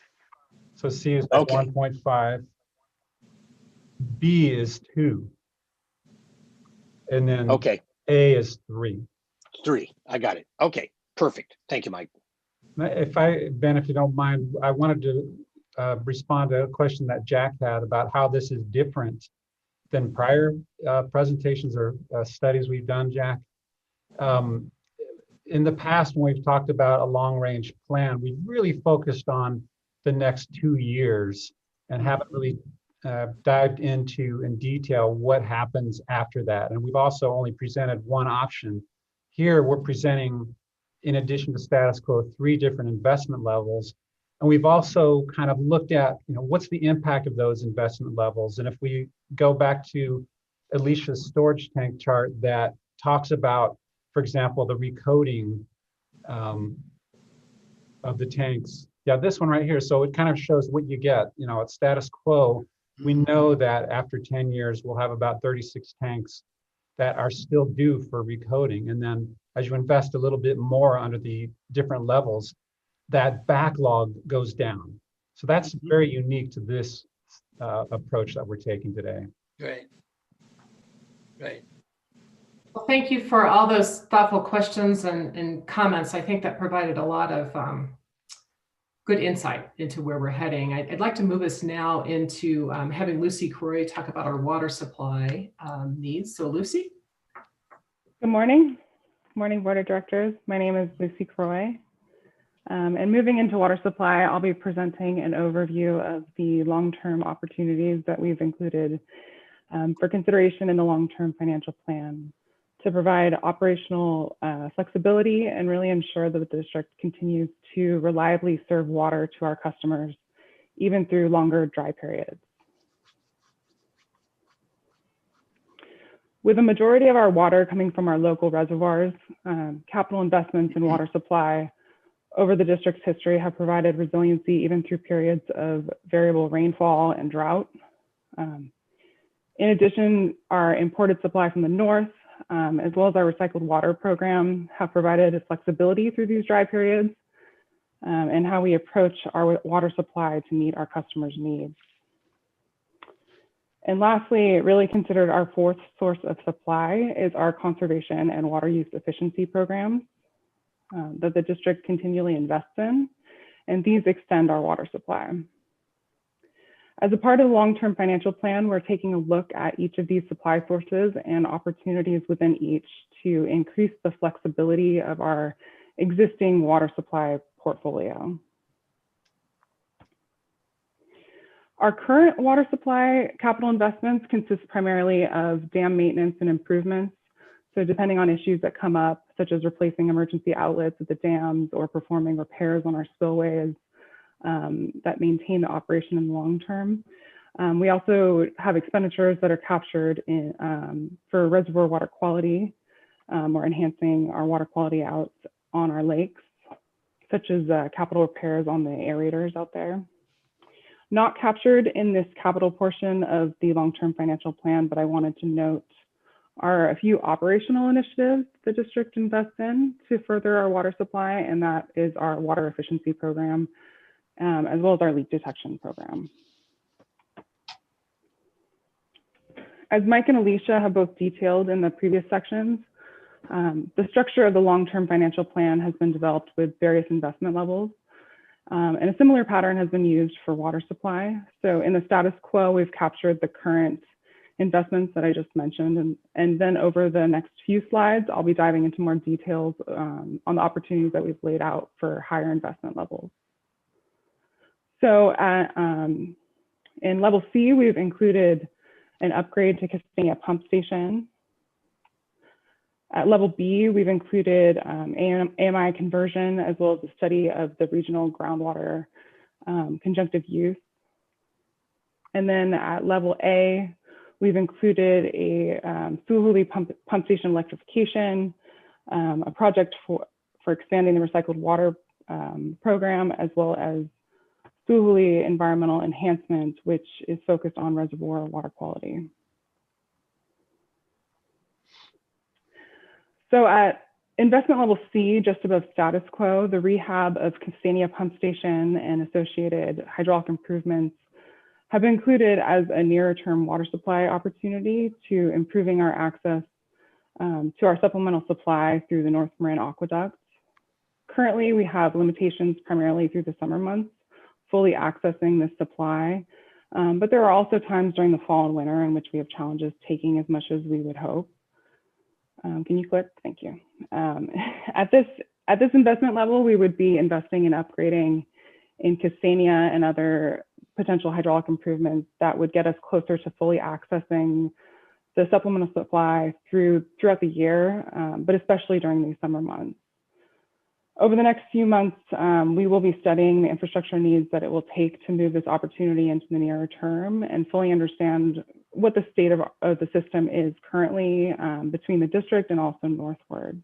So C is like Okay. 1.5. B is 2. And then Okay. A is 3. 3. I got it. Okay. Perfect. Thank you, Mike. Ben, if you don't mind, I wanted to respond to a question that Jack had about how this is different than prior presentations or studies we've done, Jack. In the past, when we've talked about a long-range plan, we've really focused on the next 2 years and haven't really dived into in detail what happens after that. And we've also only presented one option. Here, we're presenting, in addition to status quo, 3 different investment levels. And we've also kind of looked at, what's the impact of those investment levels? And if we go back to Alicia's storage tank chart that talks about, for example, the recoding of the tanks. Yeah, this one right here. So it kind of shows what you get. At status quo, we know that after 10 years, we'll have about 36 tanks that are still due for recoding. And then as you invest a little bit more under the different levels, that backlog goes down. So that's very unique to this approach that we're taking today. Right. Right. Well, thank you for all those thoughtful questions and comments. I think that provided a lot of good insight into where we're heading. I'd like to move us now into having Lucy Croy talk about our water supply needs. So Lucy. Good morning. Good morning, Board of Directors. My name is Lucy Croy. And moving into water supply, I'll be presenting an overview of the long-term opportunities that we've included for consideration in the long-term financial plan to provide operational flexibility and really ensure that the district continues to reliably serve water to our customers, even through longer dry periods. With a majority of our water coming from our local reservoirs, capital investments in water supply over the district's history have provided resiliency even through periods of variable rainfall and drought. In addition, our imported supply from the north, as well as our recycled water program, have provided flexibility through these dry periods and how we approach our water supply to meet our customers' needs. And lastly, really considered our fourth source of supply is our conservation and water use efficiency programs that the district continually invests in, and these extend our water supply. As a part of the long-term financial plan, we're taking a look at each of these supply sources and opportunities within each to increase the flexibility of our existing water supply portfolio. Our current water supply capital investments consist primarily of dam maintenance and improvements. So depending on issues that come up, such as replacing emergency outlets at the dams or performing repairs on our spillways that maintain the operation in the long term. We also have expenditures that are captured in, for reservoir water quality or enhancing our water quality out on our lakes, such as capital repairs on the aerators out there. Not captured in this capital portion of the long-term financial plan, but I wanted to note are a few operational initiatives the district invests in to further our water supply, and that is our water efficiency program, as well as our leak detection program. As Mike and Alicia have both detailed in the previous sections, the structure of the long-term financial plan has been developed with various investment levels. And a similar pattern has been used for water supply. So in the status quo, we've captured the current investments that I just mentioned. And then over the next few slides, I'll be diving into more details on the opportunities that we've laid out for higher investment levels. So in level C, we've included an upgrade to Castania Pump Station, At level B, we've included AMI conversion as well as the study of the regional groundwater conjunctive use. And then at level A, we've included a Suhuli pump station electrification, a project for expanding the recycled water program, as well as Suhuli environmental enhancement, which is focused on reservoir water quality. So at investment level C, just above status quo, the rehab of Castania Pump Station and associated hydraulic improvements have been included as a nearer term water supply opportunity to improving our access to our supplemental supply through the North Marin Aqueduct. Currently, we have limitations primarily through the summer months, fully accessing this supply. But there are also times during the fall and winter in which we have challenges taking as much as we would hope. Can you click? Thank you. At this investment level, we would be investing in upgrading in Castania and other potential hydraulic improvements that would get us closer to fully accessing the supplemental supply throughout the year, but especially during these summer months. Over the next few months, we will be studying the infrastructure needs that it will take to move this opportunity into the nearer term and fully understand what the state of the system is currently between the district and also northward.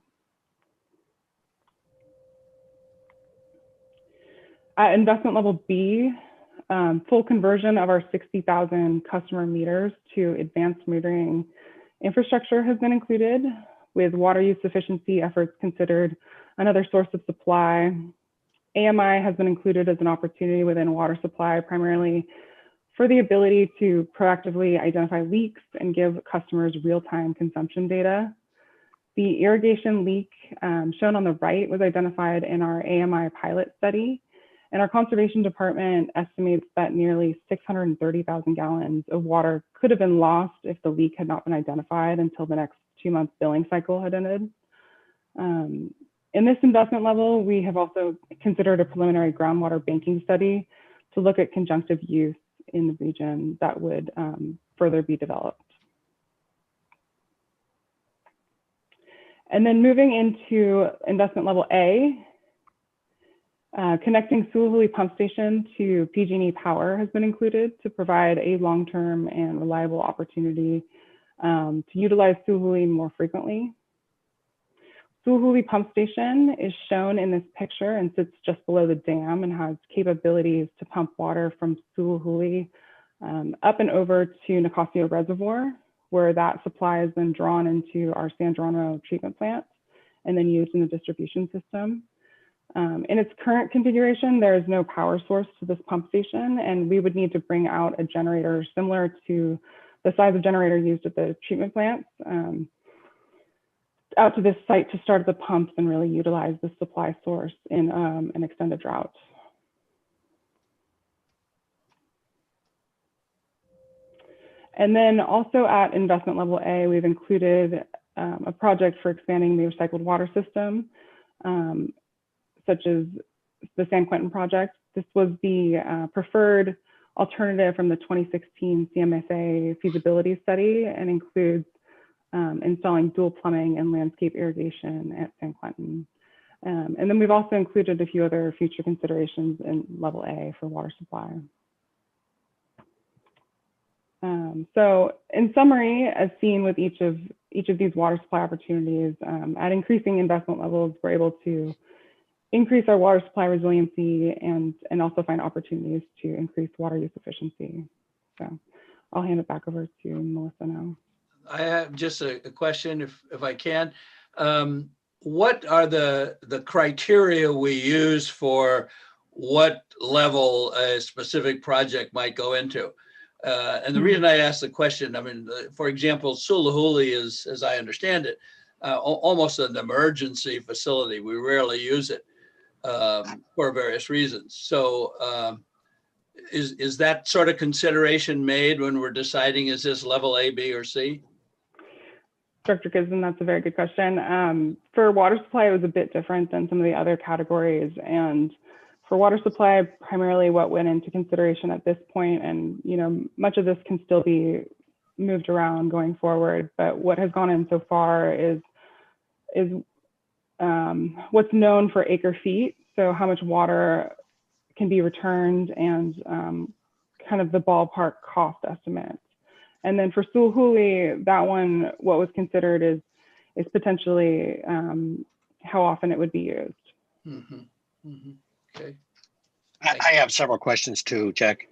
At investment level B, full conversion of our 60,000 customer meters to advanced metering infrastructure has been included, with water use efficiency efforts considered another source of supply. AMI has been included as an opportunity within water supply, primarily for the ability to proactively identify leaks and give customers real-time consumption data. The irrigation leak shown on the right was identified in our AMI pilot study, and our conservation department estimates that nearly 630,000 gallons of water could have been lost if the leak had not been identified until the next 2-month billing cycle had ended. In this investment level, we have also considered a preliminary groundwater banking study to look at conjunctive use in the region that would further be developed. And then moving into investment level A, connecting Suhuli Pump Station to PG&E Power has been included to provide a long-term and reliable opportunity to utilize Suhuli more frequently. Suhuli Pump Station is shown in this picture and sits just below the dam and has capabilities to pump water from Suhuli up and over to Nicasio Reservoir, where that supply is then drawn into our San Geronimo treatment plant and then used in the distribution system. In its current configuration, there is no power source to this pump station, and we would need to bring out a generator similar to the size of generator used at the treatment plants out to this site to start the pumps and really utilize the supply source in an extended drought. And then also at investment level A, we've included a project for expanding the recycled water system, such as the San Quentin project. This was the preferred alternative from the 2016 CMSA feasibility study and includes installing dual plumbing and landscape irrigation at San Quentin. And then we've also included a few other future considerations in level A for water supply. So in summary, as seen with each of these water supply opportunities, at increasing investment levels, we're able to increase our water supply resiliency and also find opportunities to increase water use efficiency. So I'll hand it back over to Melissa now. I have just a question, if I can. What are the criteria we use for what level a specific project might go into? And the reason I ask the question, I mean, for example, Suhuli is, as I understand it, almost an emergency facility. We rarely use it for various reasons. So is that sort of consideration made when we're deciding, is this level A, B, or C? Dr. Gibson, that's a very good question. For water supply, it was a bit different than some of the other categories. And for water supply, primarily what went into consideration at this point, and much of this can still be moved around going forward, but what has gone in so far is is what's known for acre feet. So how much water can be returned and kind of the ballpark cost estimates. And then for Sulhuli, that one, what was considered is potentially how often it would be used. Okay. I have several questions too, Jack.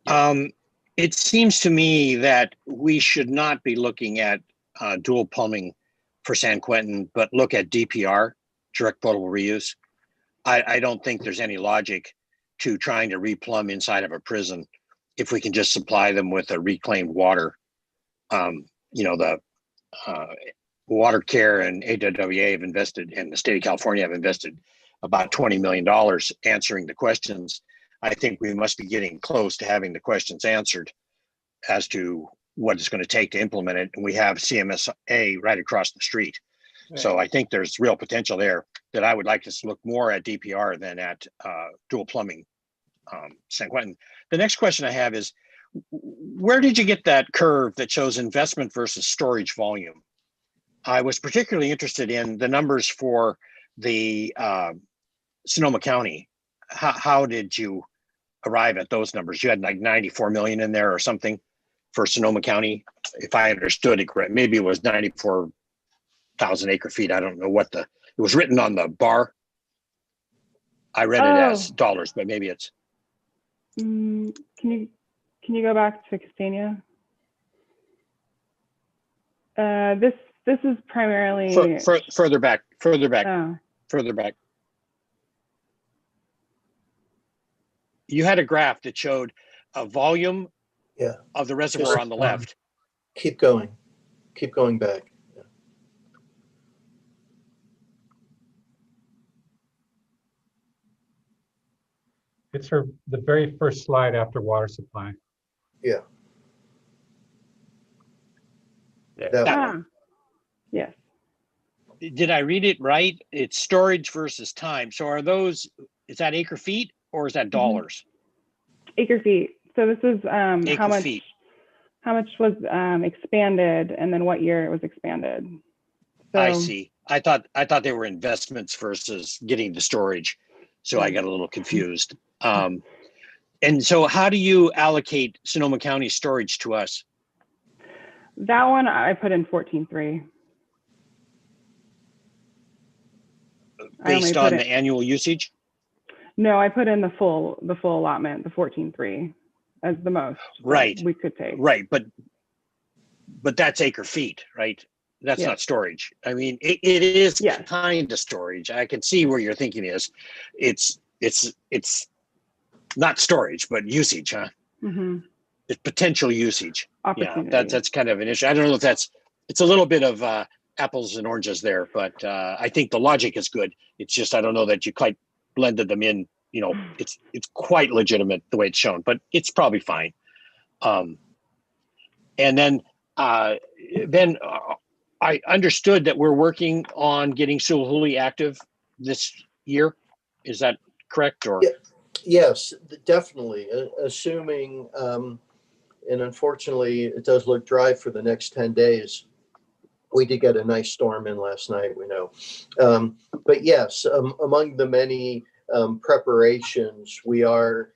Yeah. It seems to me that we should not be looking at dual plumbing for San Quentin, but look at DPR, direct potable reuse. I don't think there's any logic to trying to replumb inside of a prison if we can just supply them with a reclaimed water. The Water Care and AWWA have invested, and the state of California have invested about $20 million answering the questions. I think we must be getting close to having the questions answered as to what it's going to take to implement it. And we have CMSA right across the street. Right. So I think there's real potential there that I would like us to look more at DPR than at dual plumbing San Quentin. The next question I have is, where did you get that curve that shows investment versus storage volume? I was particularly interested in the numbers for the Sonoma County. How did you arrive at those numbers? You had like 94 million in there or something for Sonoma County, if I understood it correct. Maybe it was 94,000 acre feet. I don't know what it was written on the bar. I read it as dollars, but maybe it's. Can you go back to Castania? This is primarily further back. Oh. Further back. You had a graph that showed a volume of the reservoir on the left. Keep going back. Yeah. It's the very first slide after water supply. Yeah. That one. Yes. Did I read it right? It's storage versus time. So is that acre feet or is that dollars? Acre feet. So this is how much was expanded and then what year it was expanded. So, I see. I thought they were investments versus getting the storage. So I got a little confused. And so how do you allocate Sonoma County storage to us? That one I put in 14.3. Based on the annual usage? No, I put in the full allotment, the 14.3 as the most we could take. Right, but that's acre feet, right? That's not storage. I mean, it is kind of storage. I can see where your thinking is. It's not storage, but usage, huh? Mm-hmm. It's potential usage. Opportunity. Yeah, that's kind of an issue. I don't know if it's a little bit of apples and oranges there, but I think the logic is good. It's just, I don't know that you quite blended them in. It's quite legitimate the way it's shown, but it's probably fine. And then I understood that we're working on getting Sulhuli active this year. Is that correct? Or yes, definitely. Assuming, and unfortunately, it does look dry for the next 10 days. We did get a nice storm in last night, we know. But yes, among the many preparations, we are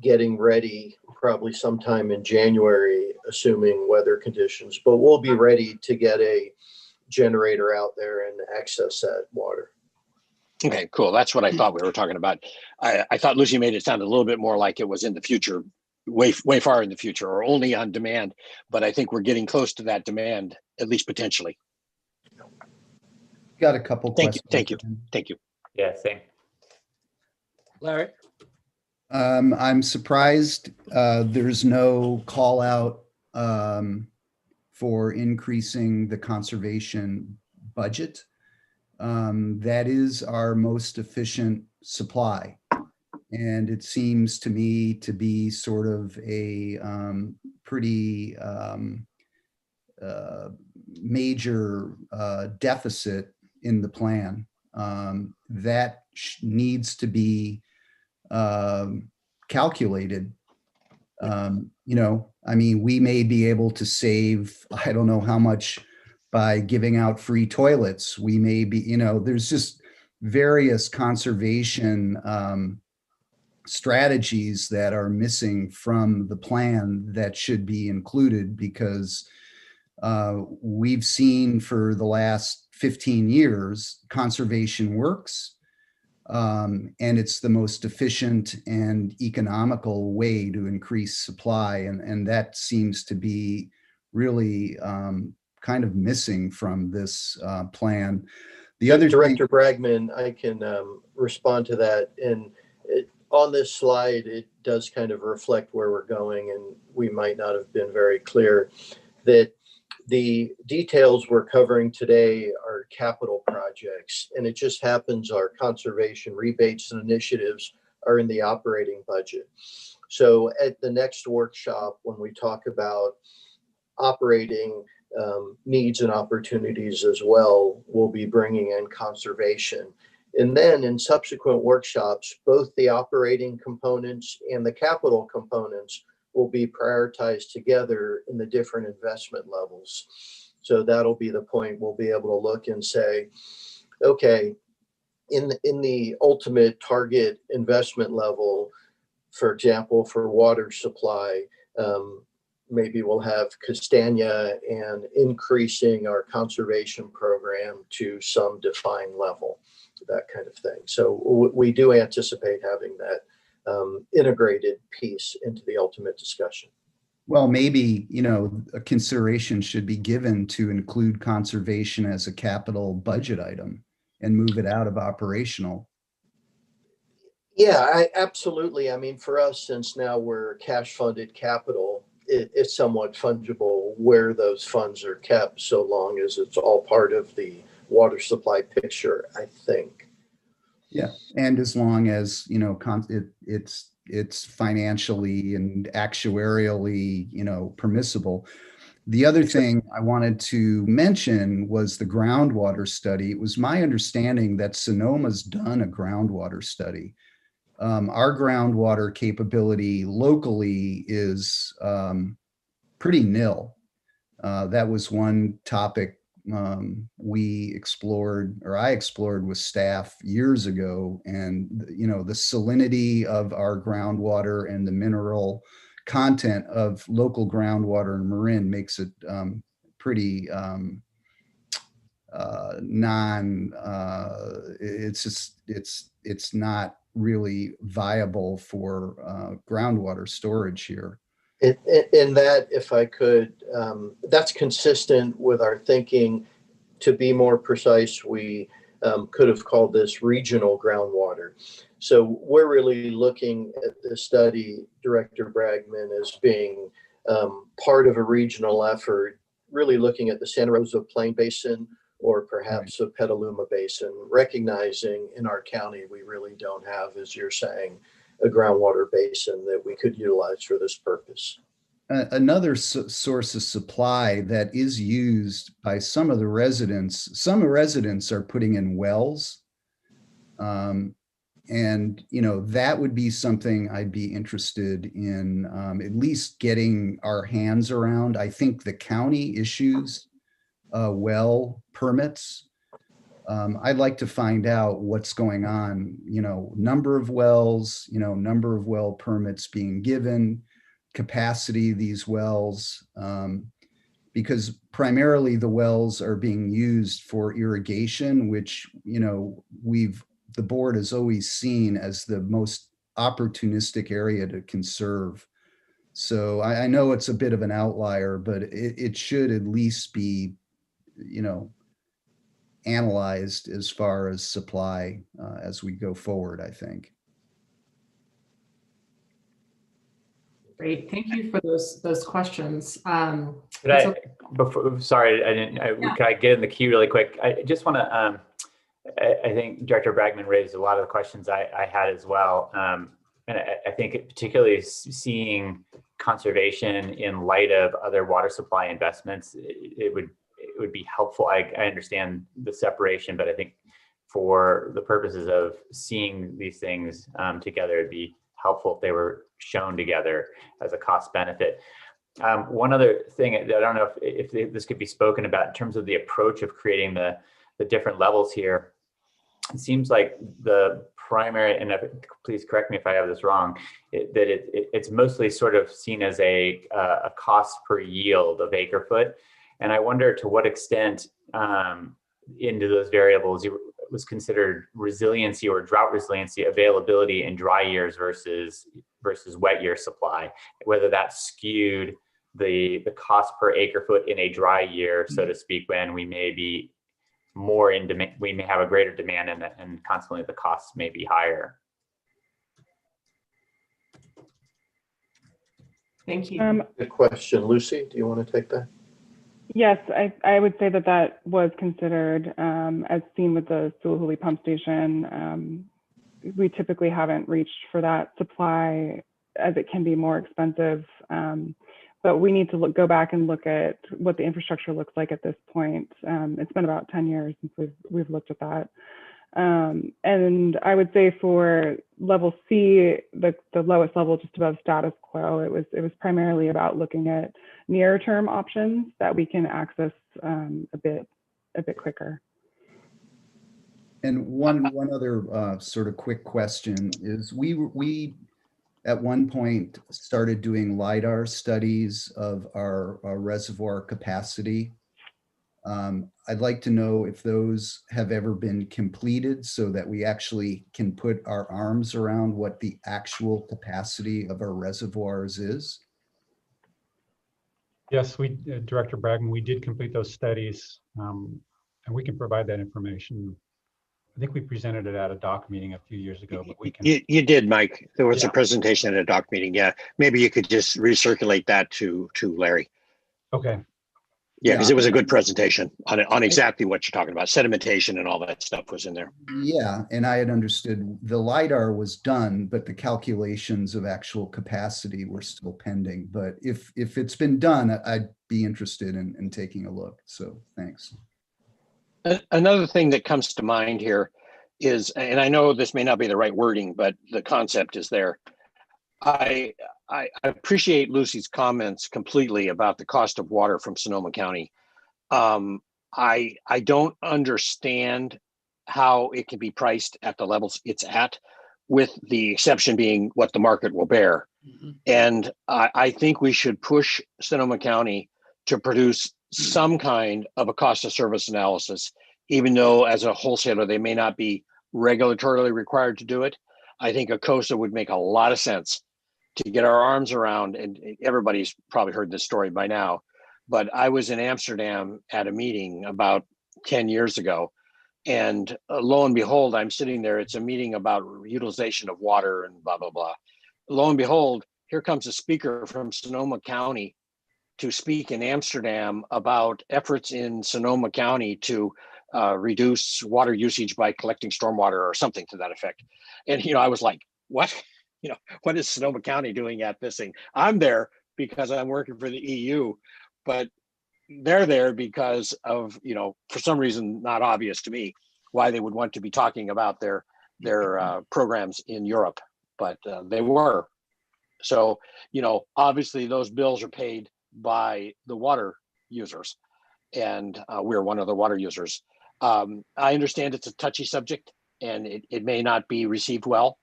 getting ready probably sometime in January, assuming weather conditions, but we'll be ready to get a generator out there and access that water. Okay, cool. That's what I thought we were talking about. I thought Lucy made it sound a little bit more like it was in the future, way far in the future, or only on demand. But I think we're getting close to that demand, at least potentially. Got a couple questions. Thank you. Yeah, same. Larry? I'm surprised there's no call out for increasing the conservation budget. That is our most efficient supply. And it seems to me to be sort of a pretty major deficit in the plan that needs to be calculated. I mean, we may be able to save, I don't know how much by giving out free toilets. We may be, there's just various conservation strategies that are missing from the plan that should be included, because we've seen for the last 15 years, conservation works. And it's the most efficient and economical way to increase supply. And that seems to be really kind of missing from this plan. The other Director Bragman, I can respond to that. And on this slide, it does kind of reflect where we're going, and we might not have been very clear that the details we're covering today are capital projects, and it just happens our conservation rebates and initiatives are in the operating budget. So at the next workshop, when we talk about operating needs and opportunities as well, we'll be bringing in conservation. And then in subsequent workshops, both the operating components and the capital components will be prioritized together in the different investment levels. So that'll be the point we'll be able to look and say, okay, in the ultimate target investment level, for example, for water supply, maybe we'll have Castagna and increasing our conservation program to some defined level, that kind of thing. So we do anticipate having that integrated piece into the ultimate discussion. Well, maybe, a consideration should be given to include conservation as a capital budget item and move it out of operational. Yeah, absolutely. I mean, for us, since now we're cash funded capital, it's somewhat fungible where those funds are kept, so long as it's all part of the water supply picture, I think. Yeah, and as long as, it's financially and actuarially, permissible. The other thing I wanted to mention was the groundwater study. It was my understanding that Sonoma's done a groundwater study. Our groundwater capability locally is pretty nil. That was one topic we explored, or I explored with staff years ago. And, the salinity of our groundwater and the mineral content of local groundwater in Marin makes it pretty it's not really viable for groundwater storage here. In that, if I could, that's consistent with our thinking. To be more precise, we could have called this regional groundwater. So we're really looking at this study, Director Bragman, as being part of a regional effort, really looking at the Santa Rosa Plain Basin, or perhaps a Petaluma Basin, recognizing in our county we really don't have, as you're saying, a groundwater basin that we could utilize for this purpose. Another source of supply that is used by some of the residents, are putting in wells. And, that would be something I'd be interested in at least getting our hands around. I think the county issues well permits. I'd like to find out what's going on, number of wells, number of well permits being given, capacity of these wells, because primarily the wells are being used for irrigation, which, the board has always seen as the most opportunistic area to conserve. So I know it's a bit of an outlier, but it should at least be, analyzed as far as supply as we go forward, I think. Great, thank you for those questions. Could I, sorry, I didn't. Could I get in the queue really quick? I just want to. I think Director Bragman raised a lot of the questions I had as well, and I think particularly seeing conservation in light of other water supply investments, it would be helpful. I understand the separation, but I think for the purposes of seeing these things together, it'd be helpful if they were shown together as a cost benefit. One other thing, I don't know if this could be spoken about in terms of the approach of creating the different levels here. It seems like the primary, and please correct me if I have this wrong, it's mostly sort of seen as a cost per yield of acre foot. And I wonder to what extent into those variables was considered resiliency or drought resiliency availability in dry years versus wet year supply, whether that skewed the cost per acre foot in a dry year, so to speak, when we may be more in demand, we may have a greater demand, and consequently the costs may be higher. Thank you. Good question. Lucy, do you want to take that? Yes, I would say that was considered, as seen with the Suluhuli pump station. We typically haven't reached for that supply as it can be more expensive. But we need to go back and look at what the infrastructure looks like at this point. It's been about 10 years since we've looked at that. And I would say for level C, the lowest level just above status quo, it was primarily about looking at near term options that we can access a bit quicker. And one other sort of quick question is we at one point started doing LiDAR studies of our reservoir capacity. I'd like to know if those have ever been completed so that we actually can put our arms around what the actual capacity of our reservoirs is. Yes, Director Bragman, we did complete those studies, and we can provide that information. I think we presented it at a doc meeting a few years ago, but we can. You did, Mike. There was a presentation at a doc meeting. Yeah, maybe you could just recirculate that to Larry. Okay. Yeah, because it was a good presentation on exactly what you're talking about. Sedimentation and all that stuff was in there. Yeah, and I had understood the LiDAR was done, but the calculations of actual capacity were still pending. But if it's been done, I'd be interested in taking a look. So thanks. Another thing that comes to mind here is, and I know this may not be the right wording, but the concept is there. I appreciate Lucy's comments completely about the cost of water from Sonoma County. I don't understand how it can be priced at the levels it's at, with the exception being what the market will bear. And I think we should push Sonoma County to produce some kind of a cost of service analysis, even though as a wholesaler, they may not be regulatorily required to do it. I think a COSA would make a lot of sense to get our arms around, and everybody's probably heard this story by now, but I was in Amsterdam at a meeting about 10 years ago, and lo and behold, I'm sitting there, it's a meeting about utilization of water and blah, blah, blah. Lo and behold, here comes a speaker from Sonoma County to speak in Amsterdam about efforts in Sonoma County to reduce water usage by collecting stormwater or something to that effect. And, I was like, what? What is Sonoma County doing at this thing? I'm there because I'm working for the EU, but they're there because of, for some reason, not obvious to me, why they would want to be talking about their programs in Europe, but they were. So, obviously those bills are paid by the water users, and we're one of the water users. I understand it's a touchy subject and it may not be received well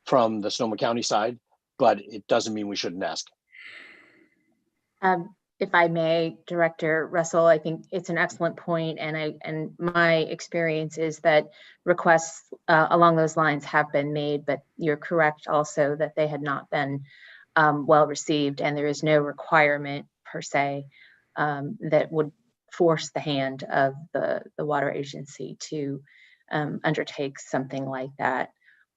from the Sonoma County side, but it doesn't mean we shouldn't ask. If I may, Director Russell, I think it's an excellent point, and my experience is that requests along those lines have been made, but you're correct also that they had not been well received, and there is no requirement per se that would force the hand of the water agency to undertake something like that,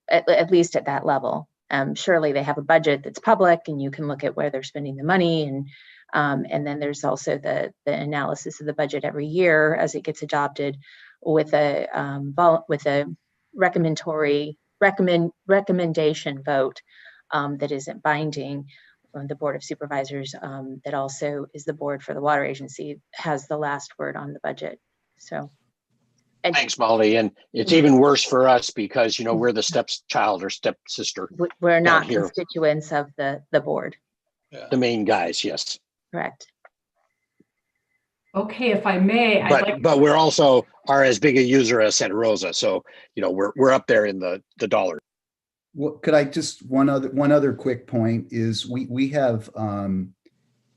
at least at that level. Surely they have a budget that's public, and you can look at where they're spending the money, and then there's also the analysis of the budget every year as it gets adopted with a recommendation vote that isn't binding. The Board of Supervisors that also is the board for the water agency has the last word on the budget. So. Thanks, Molly. And it's even worse for us because, we're the stepchild or stepsister. We're not constituents of the board. The main guys, yes. Correct. Okay, if I may, but we're also are as big a user as Santa Rosa, so we're up there in the dollars. Well, could I just one other quick point is we have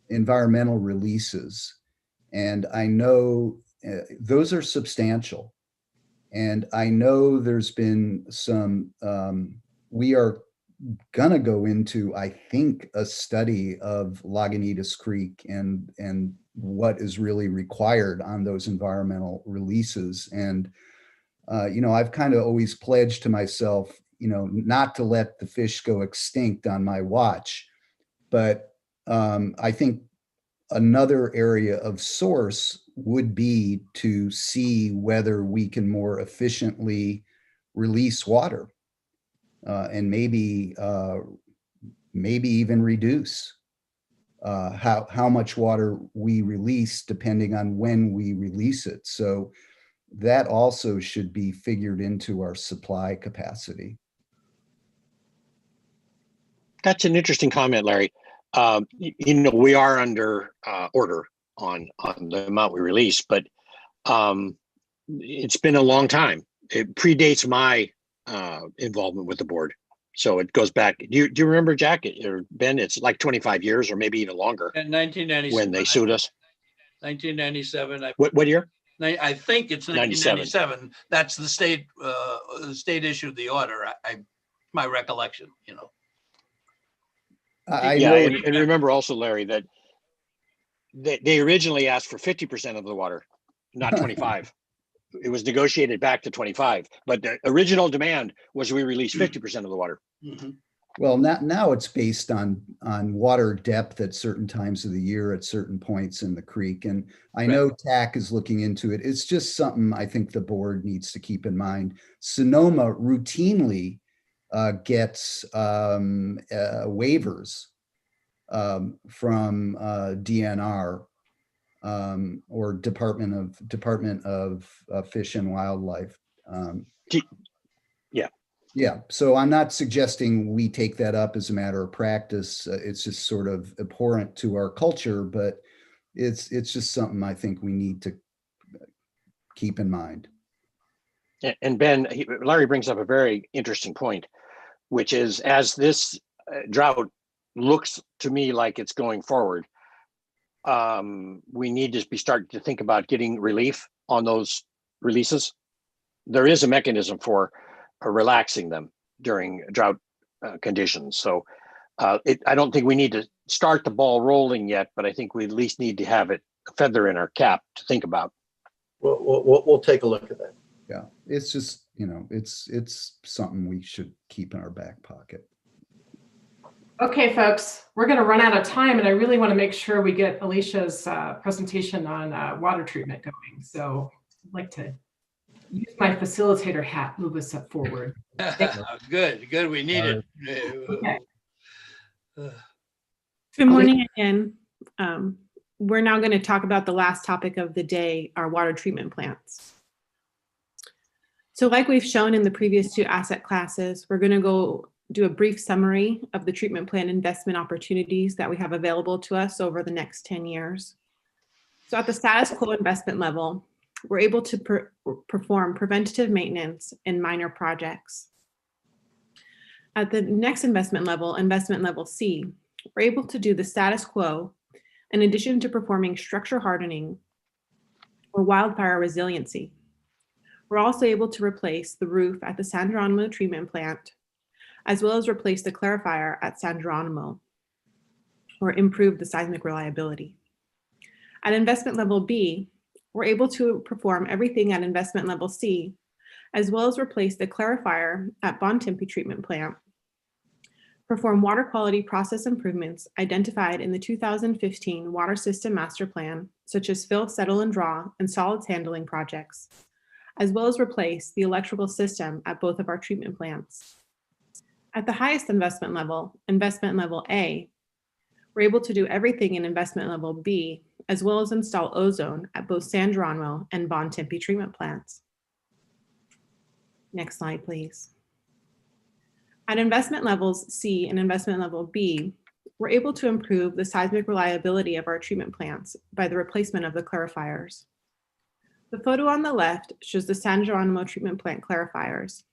environmental releases, and I know those are substantial, and I know there's been some. We are gonna go into, I think, a study of Lagunitas Creek and what is really required on those environmental releases. And I've kind of always pledged to myself, not to let the fish go extinct on my watch. But I think another area of source would be to see whether we can more efficiently release water, and maybe even reduce how much water we release depending on when we release it. So that also should be figured into our supply capacity. That's an interesting comment, Larry. We are under order on the amount we release, but it's been a long time. It predates my involvement with the board. So it goes back. Do you remember, Jack or Ben? It's like 25 years or maybe even longer. In 1997. When they sued us. 1997. What year? I think it's 1997. That's the state issued the order. My recollection, I know. And remember also, Larry, that they originally asked for 50% of the water, not 25. It was negotiated back to 25, but the original demand was we release 50% of the water. Mm-hmm. Well, now it's based on water depth at certain times of the year at certain points in the creek. And I know TAC is looking into it. It's just something I think the board needs to keep in mind. Sonoma routinely gets waivers from DNR or Department of Fish and Wildlife. Yeah. So I'm not suggesting we take that up as a matter of practice. It's just sort of abhorrent to our culture, but it's just something I think we need to keep in mind. And Ben, Larry brings up a very interesting point, which is as this drought looks to me like it's going forward, we need to be starting to think about getting relief on those releases. There is a mechanism for relaxing them during drought conditions. So I don't think we need to start the ball rolling yet, but I think we at least need to have it a feather in our cap to think about. We'll take a look at that. Yeah, it's just, it's something we should keep in our back pocket. Okay, folks, we're going to run out of time, and I really want to make sure we get Alicia's presentation on water treatment going. So I'd like to use my facilitator hat, move us up forward. Good. We need it. Okay. Good morning again. We're now going to talk about the last topic of the day, our water treatment plants. So like we've shown in the previous two asset classes, we're going to go do a brief summary of the treatment plant investment opportunities that we have available to us over the next 10 years. So at the status quo investment level, we're able to perform preventative maintenance in minor projects. At the next investment level C, we're able to do the status quo in addition to performing structure hardening or wildfire resiliency. We're also able to replace the roof at the San Geronimo treatment plant, as well as replace the clarifier at San Geronimo, or improve the seismic reliability. At investment level B, we're able to perform everything at investment level C, as well as replace the clarifier at Bontempi treatment plant, perform water quality process improvements identified in the 2015 Water System Master Plan, such as fill, settle, and draw, and solids handling projects, as well as replace the electrical system at both of our treatment plants. At the highest investment level A, we're able to do everything in investment level B, as well as install ozone at both San Geronimo and Bontempi treatment plants. Next slide, please. At investment levels C and investment level B, we're able to improve the seismic reliability of our treatment plants by the replacement of the clarifiers. The photo on the left shows the San Geronimo treatment plant clarifiers.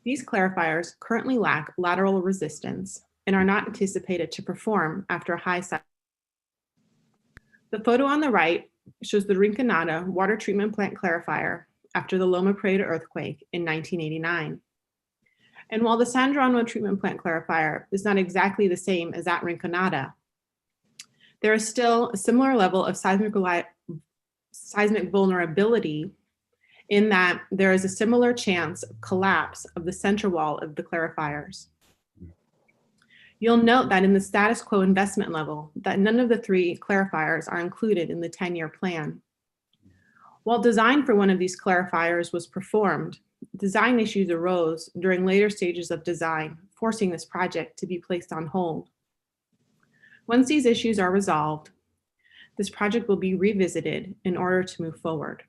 These clarifiers currently lack lateral resistance and are not anticipated to perform after a high seismic. The photo on the right shows the Rinconada water treatment plant clarifier after the Loma Prieta earthquake in 1989. And while the San Geronimo treatment plant clarifier is not exactly the same as that Rinconada, there is still a similar level of seismic vulnerability in that there is a similar chance of collapse of the center wall of the clarifiers. You'll note that in the status quo investment level, that none of the 3 clarifiers are included in the 10-year plan. While design for one of these clarifiers was performed, design issues arose during later stages of design, forcing this project to be placed on hold. Once these issues are resolved, this project will be revisited in order to move forward.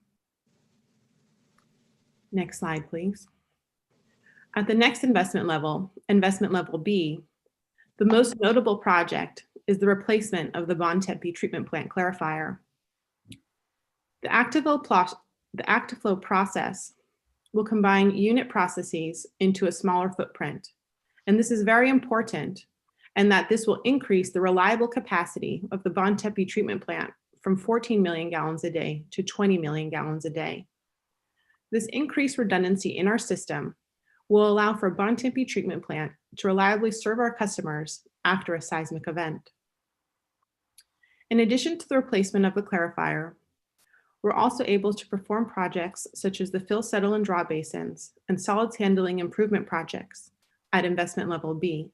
Next slide, please. At the next investment level B, the most notable project is the replacement of the Bontempi treatment plant clarifier. The ActiFlow process will combine unit processes into a smaller footprint. And this is very important, and that this will increase the reliable capacity of the Bontempi treatment plant from 14 million gallons a day to 20 million gallons a day. This increased redundancy in our system will allow for Bontempi treatment plant to reliably serve our customers after a seismic event. In addition to the replacement of the clarifier, we're also able to perform projects such as the fill, settle, and draw basins and solids handling improvement projects at investment level B,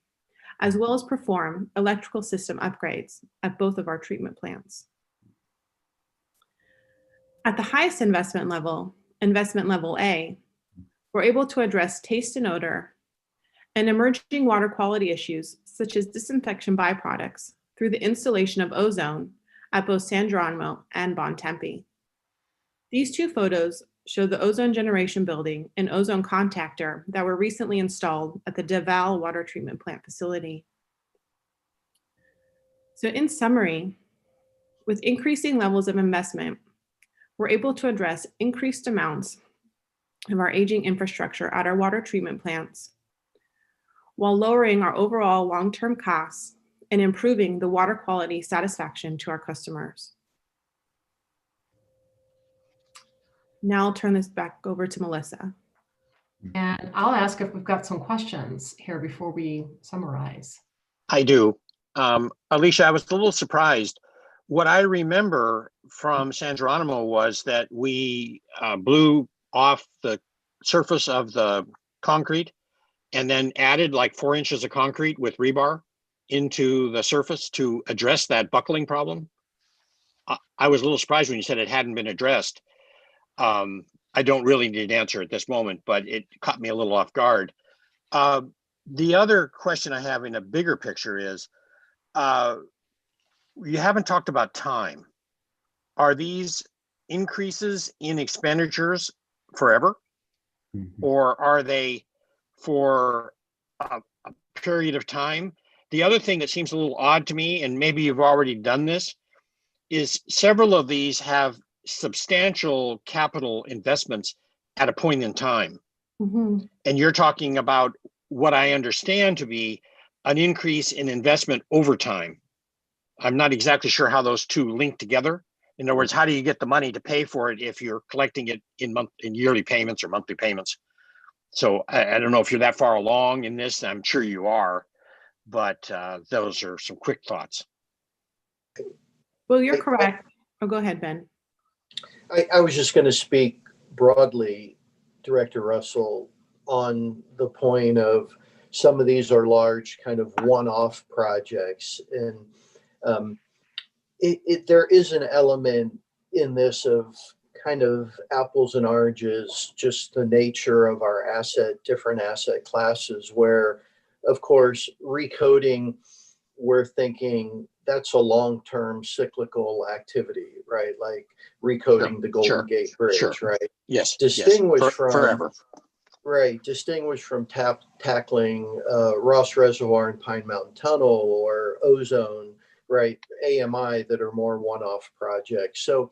as well as perform electrical system upgrades at both of our treatment plants. At the highest investment level A, we're able to address taste and odor and emerging water quality issues such as disinfection byproducts through the installation of ozone at both San Geronimo and Bontempi. These 2 photos show the ozone generation building and ozone contactor that were recently installed at the Deval water treatment plant facility. So in summary, with increasing levels of investment, we're able to address increased amounts of our aging infrastructure at our water treatment plants, while lowering our overall long-term costs and improving the water quality satisfaction to our customers. Now I'll turn this back over to Melissa. And I'll ask if we've got some questions here before we summarize. I do. Alicia, I was a little surprised. What I remember from San Geronimo was that we blew off the surface of the concrete and then added like 4 inches of concrete with rebar into the surface to address that buckling problem. I was a little surprised when you said it hadn't been addressed. I don't really need an answer at this moment, but it caught me a little off guard. The other question I have in a bigger picture is, you haven't talked about time. Are these increases in expenditures forever? Mm-hmm. Or are they for a period of time? The other thing that seems a little odd to me, and maybe you've already done this, is several of these have substantial capital investments at a point in time. Mm-hmm. And you're talking about what I understand to be an increase in investment over time. I'm not exactly sure how those 2 link together. In other words, how do you get the money to pay for it if you're collecting it in yearly payments or monthly payments? So I don't know if you're that far along in this. I'm sure you are, but those are some quick thoughts. Well, you're correct. Oh, go ahead, Ben. I was just going to speak broadly, Director Russell, on the point of some of these are large kind of one-off projects. And there is an element in this of kind of apples and oranges, just the nature of our different asset classes, where, of course, recoding, we're thinking that's a long-term cyclical activity, right? Like recoding the Golden Gate Bridge, right? Yes. Distinguished from forever. right, distinguished from tackling Ross Reservoir and Pine Mountain Tunnel or ozone, right, AMI that are more one-off projects. So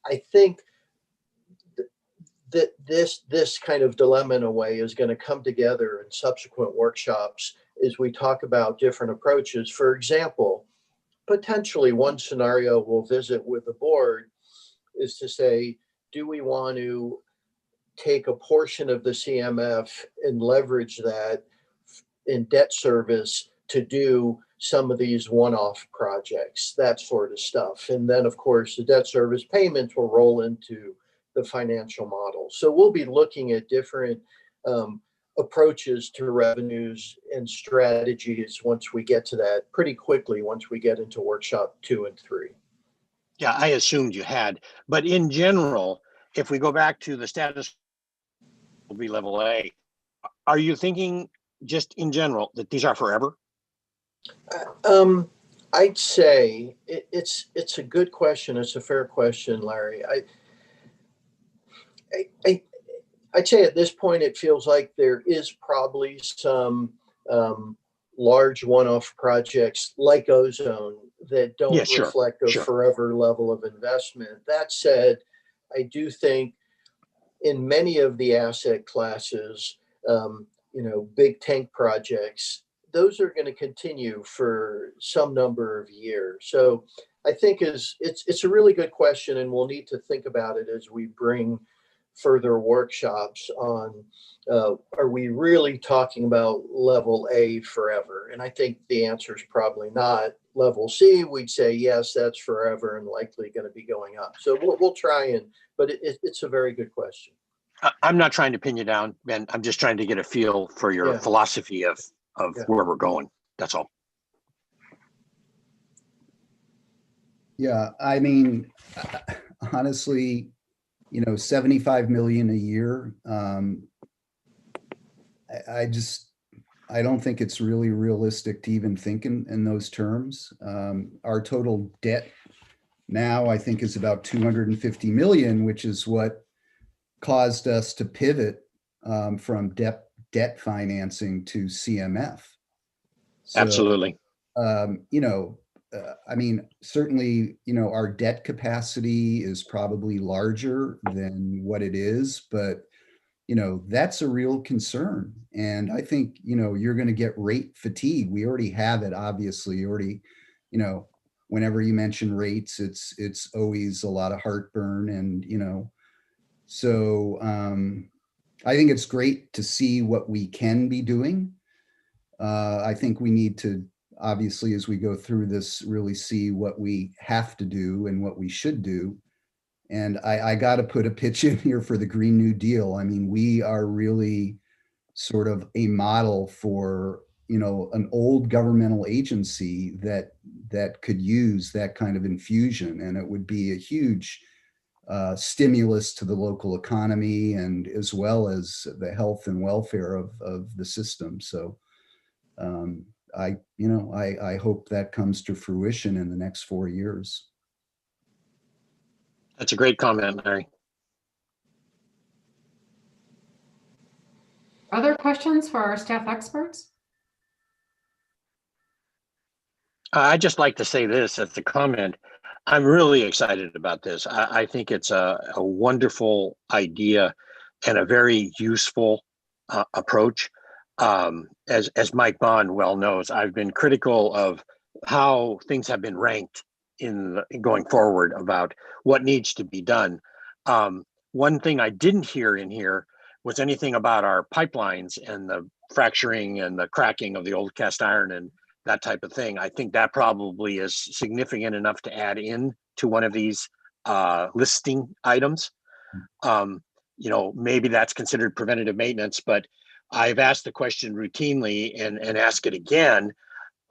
I think that this kind of dilemma in a way is going to come together in subsequent workshops as we talk about different approaches. For example, potentially one scenario we'll visit with the board is to say, do we want to take a portion of the CMF and leverage that in debt service to do some of these one-off projects, that sort of stuff. And then, of course, the debt service payments will roll into the financial model. So we'll be looking at different approaches to revenues and strategies once we get to that pretty quickly, once we get into workshop 2 and 3. Yeah, I assumed you had, but in general, if we go back to the status will be level A, are you thinking just in general that these are forever? I'd say it's a good question. It's a fair question, Larry. I'd say at this point, it feels like there is probably some large one-off projects like ozone that don't reflect a forever level of investment. That said, I do think in many of the asset classes, big tank projects, those are going to continue for some number of years. So I think it's a really good question, and we'll need to think about it as we bring further workshops on, are we really talking about level A forever? And I think the answer is probably not. Level C, we'd say, yes, that's forever and likely going to be going up. So we'll try but it's a very good question. I'm not trying to pin you down, Ben. I'm just trying to get a feel for your philosophy of where we're going. That's all. Yeah, I mean, honestly, 75 million a year. I don't think it's really realistic to even think in those terms. Our total debt now, I think, is about 250 million, which is what caused us to pivot from debt financing to CMF. So, absolutely. I mean, certainly, our debt capacity is probably larger than what it is, but, that's a real concern. And I think, you're going to get rate fatigue. We already have it, obviously, whenever you mention rates, it's always a lot of heartburn. And, so I think it's great to see what we can be doing. I think we need to, obviously, as we go through this, really see what we have to do and what we should do. And I got to put a pitch in here for the Green New Deal. I mean, we are really sort of a model for, an old governmental agency that could use that kind of infusion. And it would be a huge stimulus to the local economy and as well as the health and welfare of the system. So I hope that comes to fruition in the next 4 years. That's a great comment, Larry. Other questions for our staff experts? I'd just like to say this as a comment. I'm really excited about this. I think it's a wonderful idea and a very useful approach. As Mike Bond well knows, I've been critical of how things have been ranked in going forward about what needs to be done. One thing I didn't hear in here was anything about our pipelines and the fracturing and the cracking of the old cast iron and that type of thing. I think that probably is significant enough to add in to one of these listing items. Maybe that's considered preventative maintenance, but I've asked the question routinely and ask it again.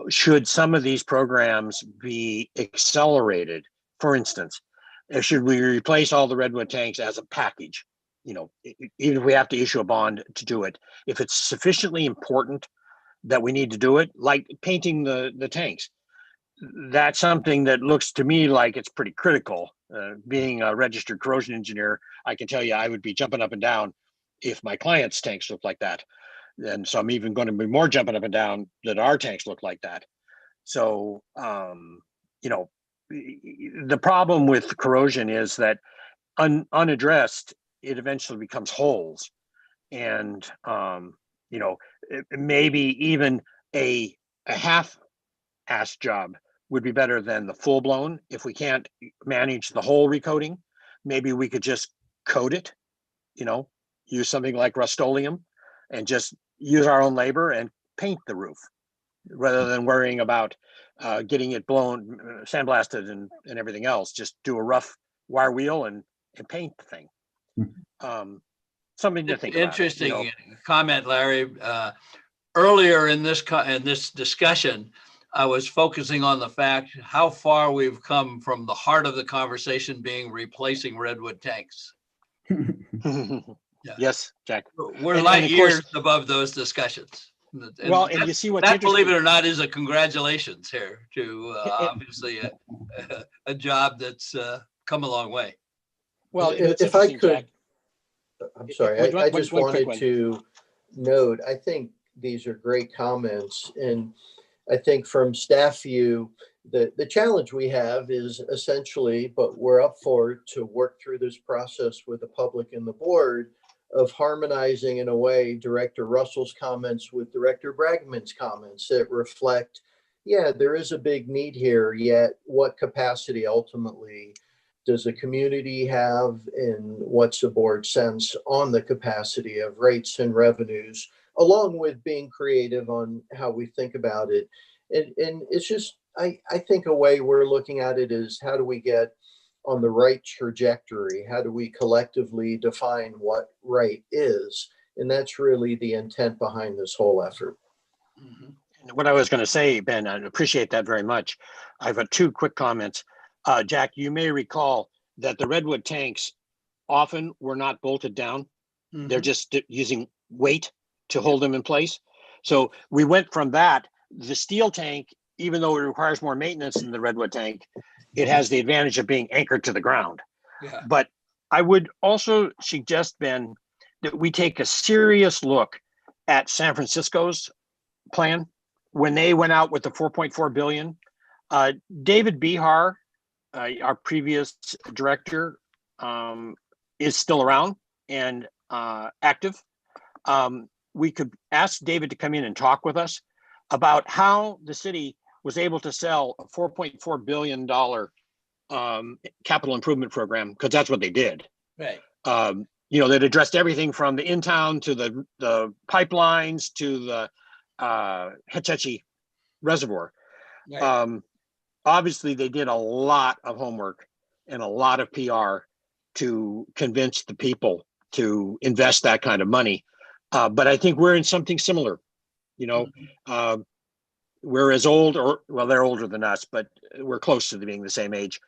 Should some of these programs be accelerated? For instance, should we replace all the redwood tanks as a package? Even if we have to issue a bond to do it, if it's sufficiently important that we need to do it, like painting the tanks, that's something that looks to me like it's pretty critical. Being a registered corrosion engineer, I can tell you I would be jumping up and down if my clients' tanks look like that. And so I'm even going to be more jumping up and down that our tanks look like that. So, you know, the problem with corrosion is that unaddressed, it eventually becomes holes. And, you know, maybe even a half-assed job would be better than the full-blown. If we can't manage the whole recoating, maybe we could just coat it, you know, use something like Rust-Oleum and just use our own labor and paint the roof rather than worrying about getting it blown, sandblasted and everything else. Just do a rough wire wheel and paint the thing. Something to think about. Interesting comment, Larry. Earlier in this discussion, I was focusing on the fact how far we've come from the heart of the conversation being replacing redwood tanks. Yeah. Yes, Jack. We're light years above those discussions. And you see what's that, interesting. believe it or not, is a congratulations here to obviously a job that's come a long way. Well, if I could, Jack. I'm sorry, I just wanted to note, I think these are great comments. And I think from staff view, the challenge we have is essentially, but we're up for it, to work through this process with the public and the board of harmonizing in a way Director Russell's comments with Director Bragman's comments that reflect, yeah, there is a big need here, yet what capacity ultimately does the community have, and what's the board's sense on the capacity of rates and revenues, along with being creative on how we think about it. And it's just, I think a way we're looking at it is, how do we get on the right trajectory? How do we collectively define what right is? And that's really the intent behind this whole effort. What I was going to say, Ben, I appreciate that very much. I've got two quick comments. Jack, you may recall that the redwood tanks often were not bolted down. They're just using weight to hold them in place. So we went from that. The steel tank, even though it requires more maintenance than the redwood tank, it has the advantage of being anchored to the ground. Yeah. But I would also suggest, Ben, that we take a serious look at San Francisco's plan when they went out with the 4.4 billion. David Behar, our previous director, is still around and active. We could ask David to come in and talk with us about how the city was able to sell a $4.4 billion capital improvement program, because that's what they did. Right. You know, that addressed everything from the in-town to the pipelines to the Hetch Hetchy Reservoir. Right. Obviously, they did a lot of homework and a lot of PR to convince the people to invest that kind of money. But I think we're in something similar. You know, we're as old, or well, they're older than us, but we're close to being the same age.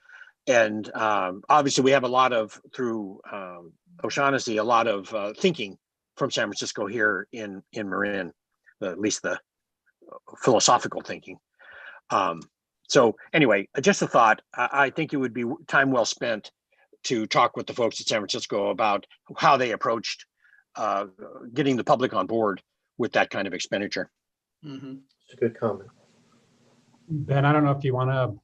And obviously, we have a lot of, through O'Shaughnessy, a lot of thinking from San Francisco here in Marin, at least the philosophical thinking. So anyway, just a thought. I think it would be time well spent to talk with the folks at San Francisco about how they approached getting the public on board with that kind of expenditure. It's a good comment. Ben, I don't know if you want to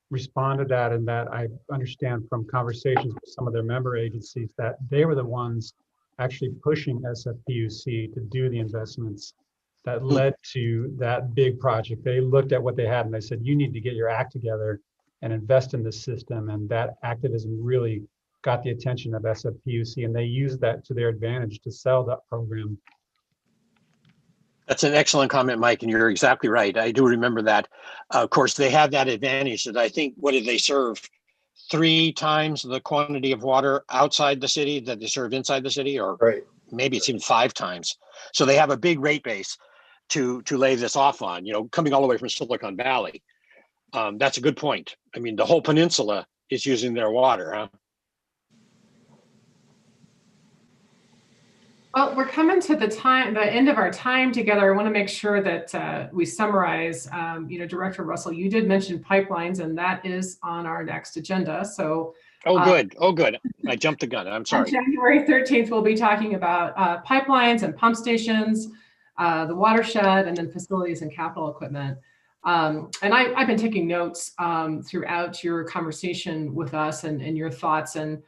respond to that, and that I understand from conversations with some of their member agencies that they were the ones actually pushing SFPUC to do the investments that led to that big project. They looked at what they had and they said, you need to get your act together and invest in this system. And that activism really got the attention of SFPUC, and they used that to their advantage to sell that program. That's an excellent comment, Mike, and you're exactly right. I do remember that. Of course, they have that advantage that I think, what did they serve? 3 times the quantity of water outside the city that they serve inside the city, or right. Maybe it's even 5 times. So they have a big rate base to lay this off on, you know, coming all the way from Silicon Valley. That's a good point. I mean, the whole peninsula is using their water, huh? Well, we're coming to the end of our time together. I want to make sure that we summarize. Director Russell, you did mention pipelines, and that is on our next agenda. So, good. I jumped the gun. I'm sorry. On January 13th, we'll be talking about pipelines and pump stations, the watershed, and then facilities and capital equipment. And I've been taking notes throughout your conversation with us and your thoughts, and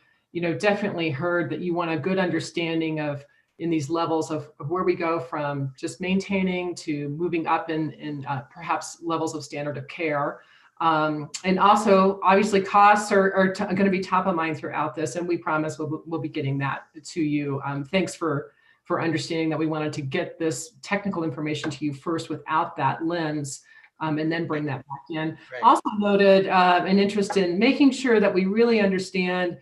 definitely heard that you want a good understanding of in these levels of where we go from just maintaining to moving up in perhaps levels of standard of care. And also, obviously, costs are going to be top of mind throughout this, and we promise we'll be getting that to you. Thanks for understanding that we wanted to get this technical information to you first without that lens, and then bring that back in. Right. Also noted an interest in making sure that we really understand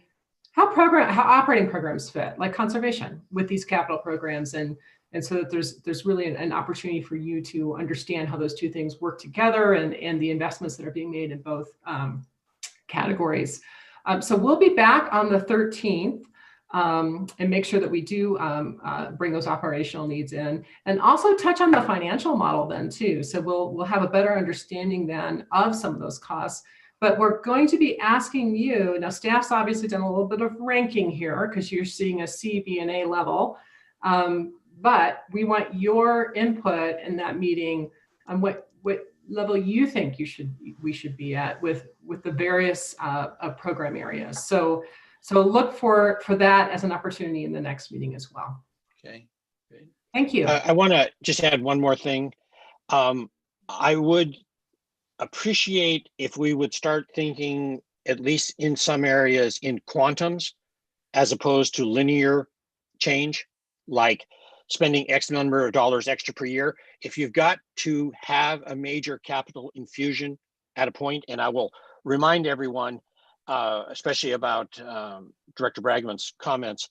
how operating programs fit, like conservation, with these capital programs, and so that there's really an opportunity for you to understand how those two things work together and the investments that are being made in both categories. So we'll be back on the 13th and make sure that we do bring those operational needs in, and also touch on the financial model then too. So we'll have a better understanding then of some of those costs. But we're going to be asking you, now staff's obviously done a little bit of ranking here because you're seeing a C, B, and A level. But we want your input in that meeting on what level you think we should be at with the various program areas. So look for that as an opportunity in the next meeting as well. Okay, great. Thank you. I want to just add one more thing. I would appreciate if we would start thinking, at least in some areas, in quantums as opposed to linear change, like spending X number of dollars extra per year. If you've got to have a major capital infusion at a point, and I will remind everyone, especially about Director Bragman's comments,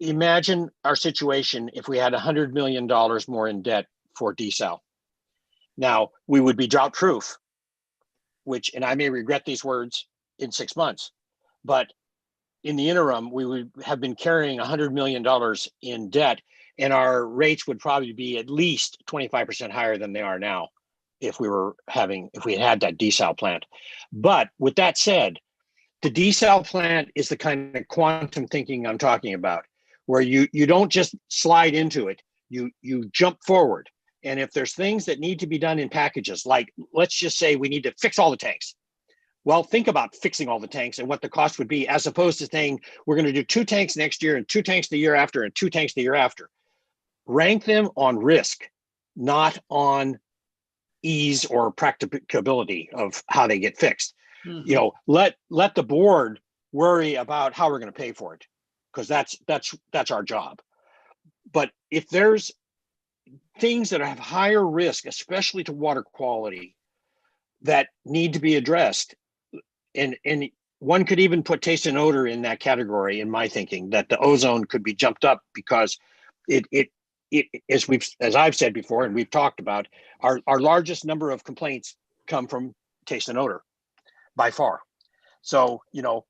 imagine our situation if we had $100 million more in debt for desal. Now, we would be drought proof, and I may regret these words in 6 months, but in the interim, we would have been carrying $100 million in debt, and our rates would probably be at least 25% higher than they are now if we had that desal plant. But with that said, the desal plant is the kind of quantum thinking I'm talking about, where you don't just slide into it, you jump forward. And if there's things that need to be done in packages, like let's just say we need to fix all the tanks. Well, think about fixing all the tanks and what the cost would be, as opposed to saying we're going to do 2 tanks next year and 2 tanks the year after and 2 tanks the year after. Rank them on risk, not on ease or practicability of how they get fixed. Mm-hmm. Let the board worry about how we're going to pay for it, because that's our job. But if there's things that have higher risk, especially to water quality, that need to be addressed, and one could even put taste and odor in that category, in my thinking, that the ozone could be jumped up, because it as I've said before, and we've talked about, our largest number of complaints come from taste and odor by far. So,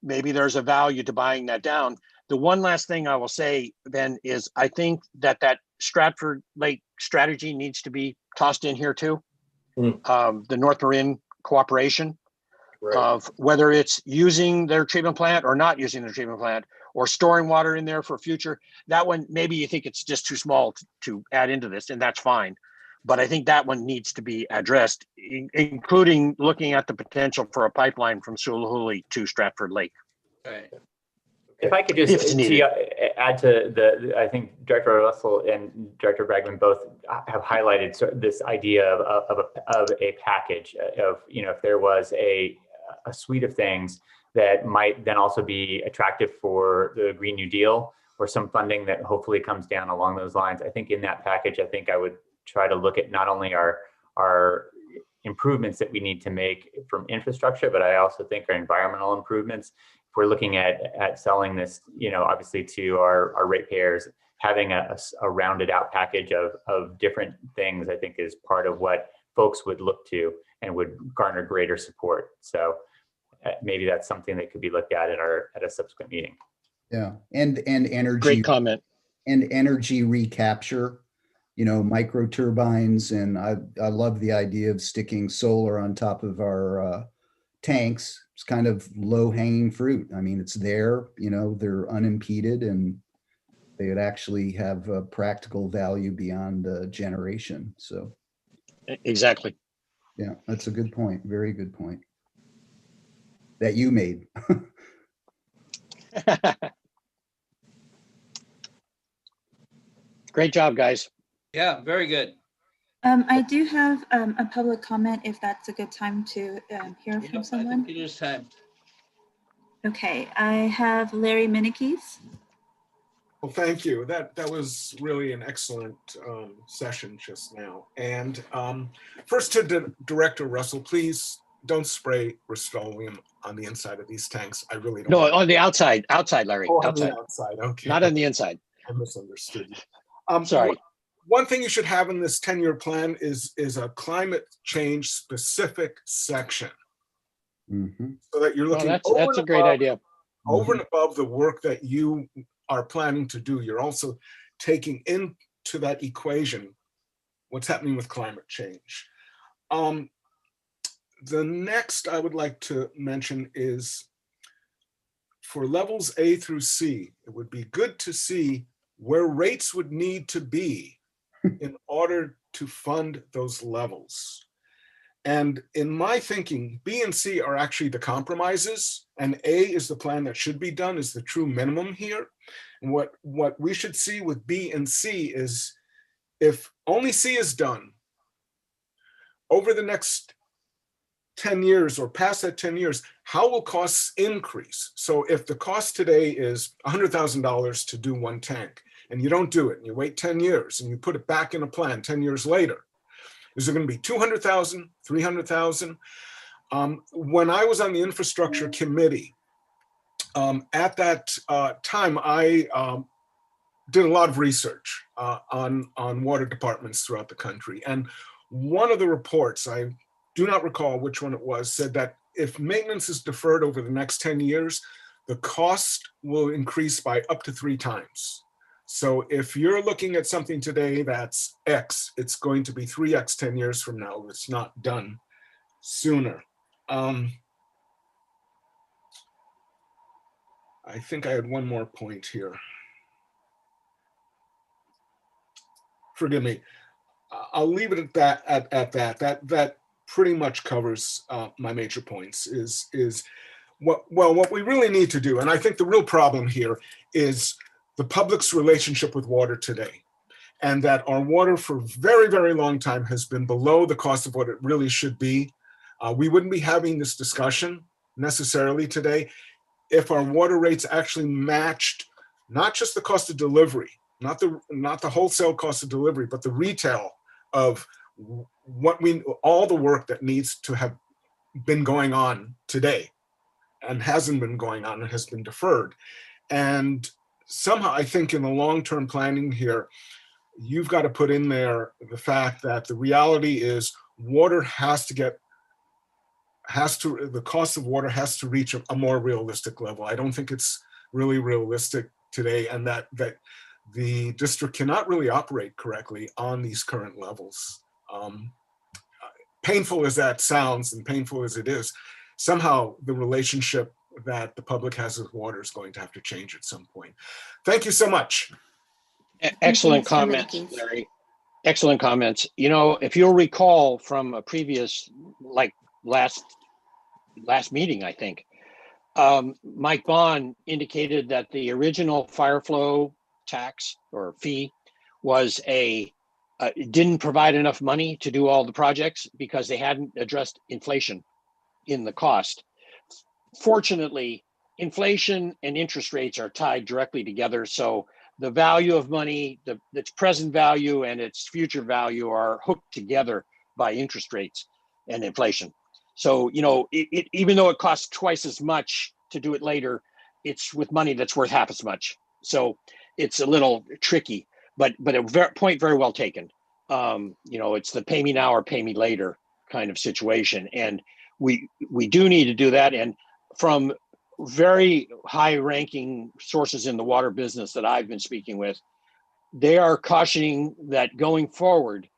maybe there's a value to buying that down. The one last thing I will say, Ben, is I think that Stratford Lake strategy needs to be tossed in here too. The North Marin cooperation, right, of whether it's using their treatment plant or not using their treatment plant, or storing water in there for future. That one, maybe you think it's just too small to add into this, and that's fine. But I think that one needs to be addressed, including looking at the potential for a pipeline from Sulahuli to Stratford Lake. Right. If I could just add to I think Director Russell and Director Bragman both have highlighted this idea of a package of, if there was a suite of things that might then also be attractive for the Green New Deal, or some funding that hopefully comes down along those lines. I think in that package, I would try to look at not only our improvements that we need to make from infrastructure, but I also think our environmental improvements. If we're looking at selling this, obviously to our ratepayers, having a rounded out package of different things, I think is part of what folks would look to and would garner greater support. So maybe that's something that could be looked at a subsequent meeting. Yeah, and energy. Great comment. And energy recapture, micro turbines. And I love the idea of sticking solar on top of our tanks. It's kind of low hanging fruit. I mean, it's there, they're unimpeded, and they would actually have a practical value beyond generation. So. Exactly. Yeah, that's a good point. Very good point that you made. Great job, guys. Yeah, very good. I do have a public comment if that's a good time to hear from I someone. think it is time. Okay, I have Larry Minikes. Well, thank you. That was really an excellent session just now. And first to Director Russell, please don't spray Rust-Oleum on the inside of these tanks. I really don't. No, on the outside, Larry. Oh, outside. On the outside, okay. Not on the inside. I misunderstood you. Sorry. One thing you should have in this 10-year plan is a climate change specific section. Mm-hmm. So that you're looking that's a great idea. Over and above the work that you are planning to do, you're also taking into that equation what's happening with climate change. The next I would like to mention is for levels A through C, it would be good to see where rates would need to be in order to fund those levels. And in my thinking, B and C are actually the compromises, and A is the plan that should be done, is the true minimum here. And what we should see with B and C is if only C is done, over the next 10 years or past that 10 years, how will costs increase? So if the cost today is $100,000 to do one tank, and you don't do it, and you wait 10 years, and you put it back in a plan 10 years later, is it going to be 200,000, 300,000? When I was on the infrastructure committee, at that time, I did a lot of research on water departments throughout the country. And one of the reports, I do not recall which one it was, said that if maintenance is deferred over the next 10 years, the cost will increase by up to 3 times. So if you're looking at something today that's X, it's going to be 3X 10 years from now. It's not done sooner. I think I had one more point here. Forgive me. I'll leave it at that. That pretty much covers my major points. Is what we really need to do, and I think the real problem here is the public's relationship with water today, and that our water for a very, very long time has been below the cost of what it really should be. We wouldn't be having this discussion necessarily today if our water rates actually matched not just the cost of delivery, not the wholesale cost of delivery, but the retail of all the work that needs to have been going on today and hasn't been going on and has been deferred. And somehow I think in the long-term planning here, you've got to put in there the fact that the reality is water the cost of water has to reach a more realistic level. I don't think it's really realistic today, and that the district cannot really operate correctly on these current levels. Painful as that sounds and painful as it is, somehow the relationship that the public has with water is going to have to change at some point. Thank you so much. Excellent comments, Larry. Excellent comments. If you'll recall from a previous, like last meeting, I think, Mike Bond indicated that the original fire flow tax or fee was didn't provide enough money to do all the projects because they hadn't addressed inflation in the cost. Fortunately, inflation and interest rates are tied directly together. So the value of money, its present value and its future value are hooked together by interest rates and inflation. So, even though it costs twice as much to do it later, it's with money that's worth half as much. So it's a little tricky, but a point very well taken. It's the pay me now or pay me later kind of situation. And we do need to do that. And from very high ranking sources in the water business that I've been speaking with, they are cautioning that going forward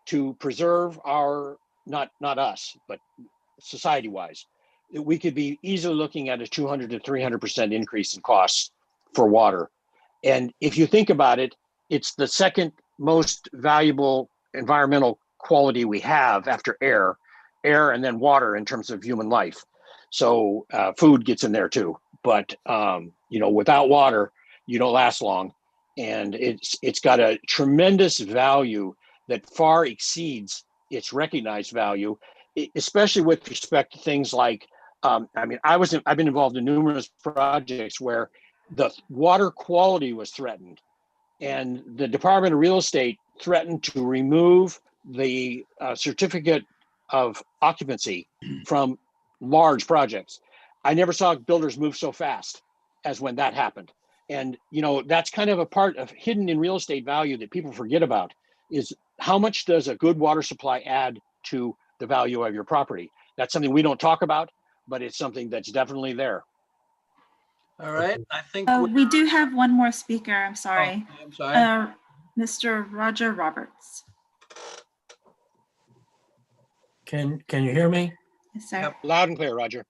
to preserve our, not us, but society-wise, that we could be easily looking at a 200 to 300% increase in costs for water. And if you think about it, it's the second most valuable environmental quality we have after air and then water in terms of human life. So food gets in there too, but without water, you don't last long. And it's got a tremendous value that far exceeds its recognized value, especially with respect to things like, I've been involved in numerous projects where the water quality was threatened, and the Department of Real Estate threatened to remove the certificate of occupancy from large projects. I never saw builders move so fast as when that happened. And that's kind of a part of hidden in real estate value that people forget about, is how much does a good water supply add to the value of your property? That's something we don't talk about, but it's something that's definitely there. All right, I think we do have one more speaker. I'm sorry. I'm sorry. Mr. Roger Roberts. Can you hear me? Yes, sir. Yep. Loud and clear, Roger.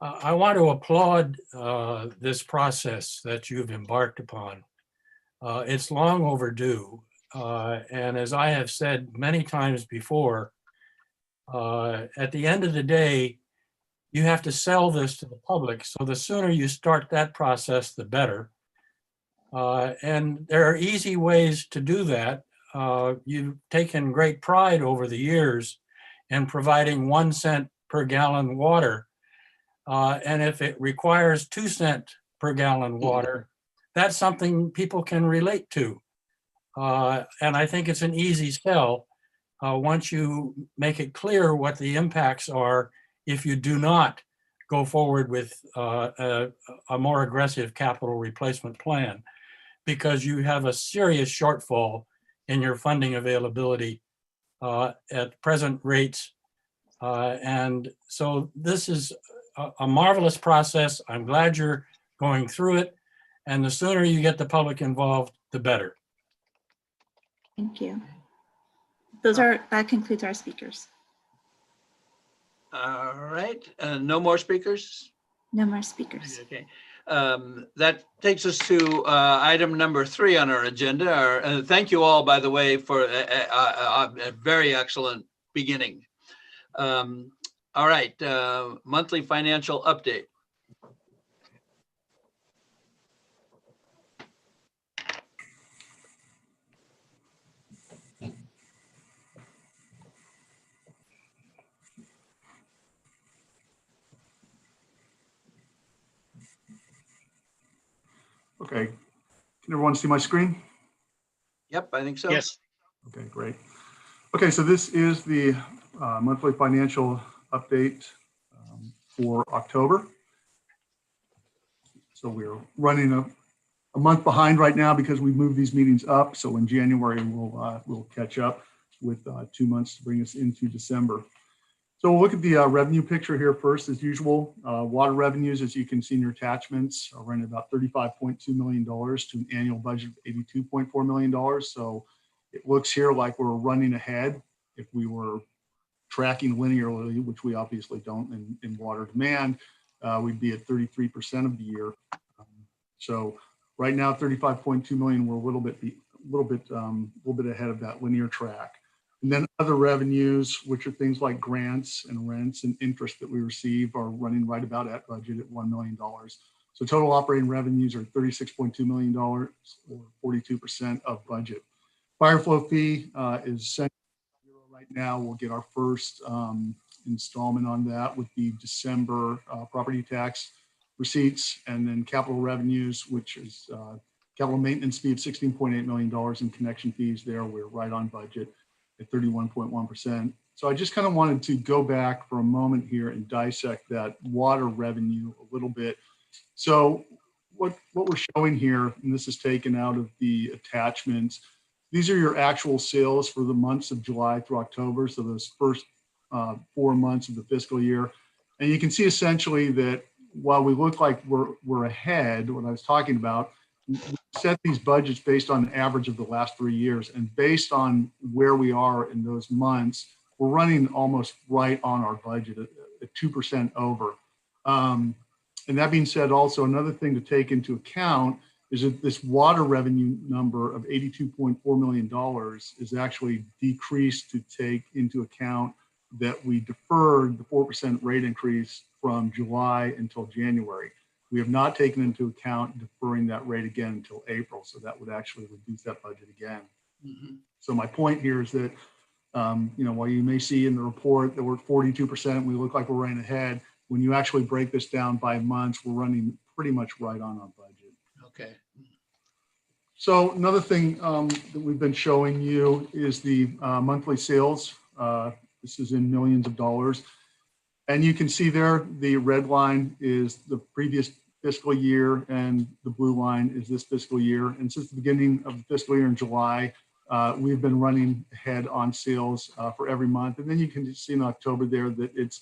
I want to applaud this process that you've embarked upon. It's long overdue. And as I have said many times before, at the end of the day, you have to sell this to the public. So the sooner you start that process, the better. And there are easy ways to do that. You've taken great pride over the years in providing 1 cent per gallon water. And if it requires 2 cents per gallon water, that's something people can relate to. And I think it's an easy sell once you make it clear what the impacts are if you do not go forward with a more aggressive capital replacement plan, because you have a serious shortfall in your funding availability at present rates. And so this is a marvelous process. I'm glad you're going through it. And the sooner you get the public involved, the better. Thank you. That concludes our speakers. All right, no more speakers? No more speakers. Okay. That takes us to item number 3 on our agenda. Thank you all, by the way, for a very excellent beginning. All right, monthly financial update. Okay, can everyone see my screen? Yep, I think so. Yes. Okay, great. Okay, so this is the monthly financial update for October. So we're running a month behind right now because we moved these meetings up. So in January, we'll catch up with 2 months to bring us into December. So we'll look at the revenue picture here first, as usual. Water revenues, as you can see in your attachments, are running about $35.2 million to an annual budget of $82.4 million. So it looks here like we're running ahead. If we were tracking linearly, which we obviously don't in water demand, we'd be at 33% of the year. So right now, 35.2 million, we're a little bit ahead of that linear track. And then other revenues, which are things like grants and rents and interest that we receive, are running right about at budget at $1 million. So total operating revenues are $36.2 million, or 42% of budget. Fire flow fee is $0 right now. We'll get our first installment on that with the December property tax receipts, and then capital revenues, which is capital maintenance fee of $16.8 million in connection fees. There, we're right on budget at 31.1%. So I just kind of wanted to go back for a moment here and dissect that water revenue a little bit. So what we're showing here, and this is taken out of the attachments, these are your actual sales for the months of July through October. So those first 4 months of the fiscal year. And you can see essentially that while we look like we're ahead, what I was talking about, we set these budgets based on the average of the last 3 years, and based on where we are in those months, we're running almost right on our budget at 2% over. And that being said, also another thing to take into account is that this water revenue number of $82.4 million is actually decreased to take into account that we deferred the 4% rate increase from July until January. We have not taken into account deferring that rate again until April, so that would actually reduce that budget again. Mm-hmm. So my point here is that, while you may see in the report that we're at 42%, we look like we're running ahead, when you actually break this down by months, we're running pretty much right on our budget. Okay. So another thing that we've been showing you is the monthly sales. This is in millions of dollars. And you can see there, the red line is the previous fiscal year and the blue line is this fiscal year. And since the beginning of the fiscal year in July, we've been running ahead on sales for every month. And then you can see in October there that it's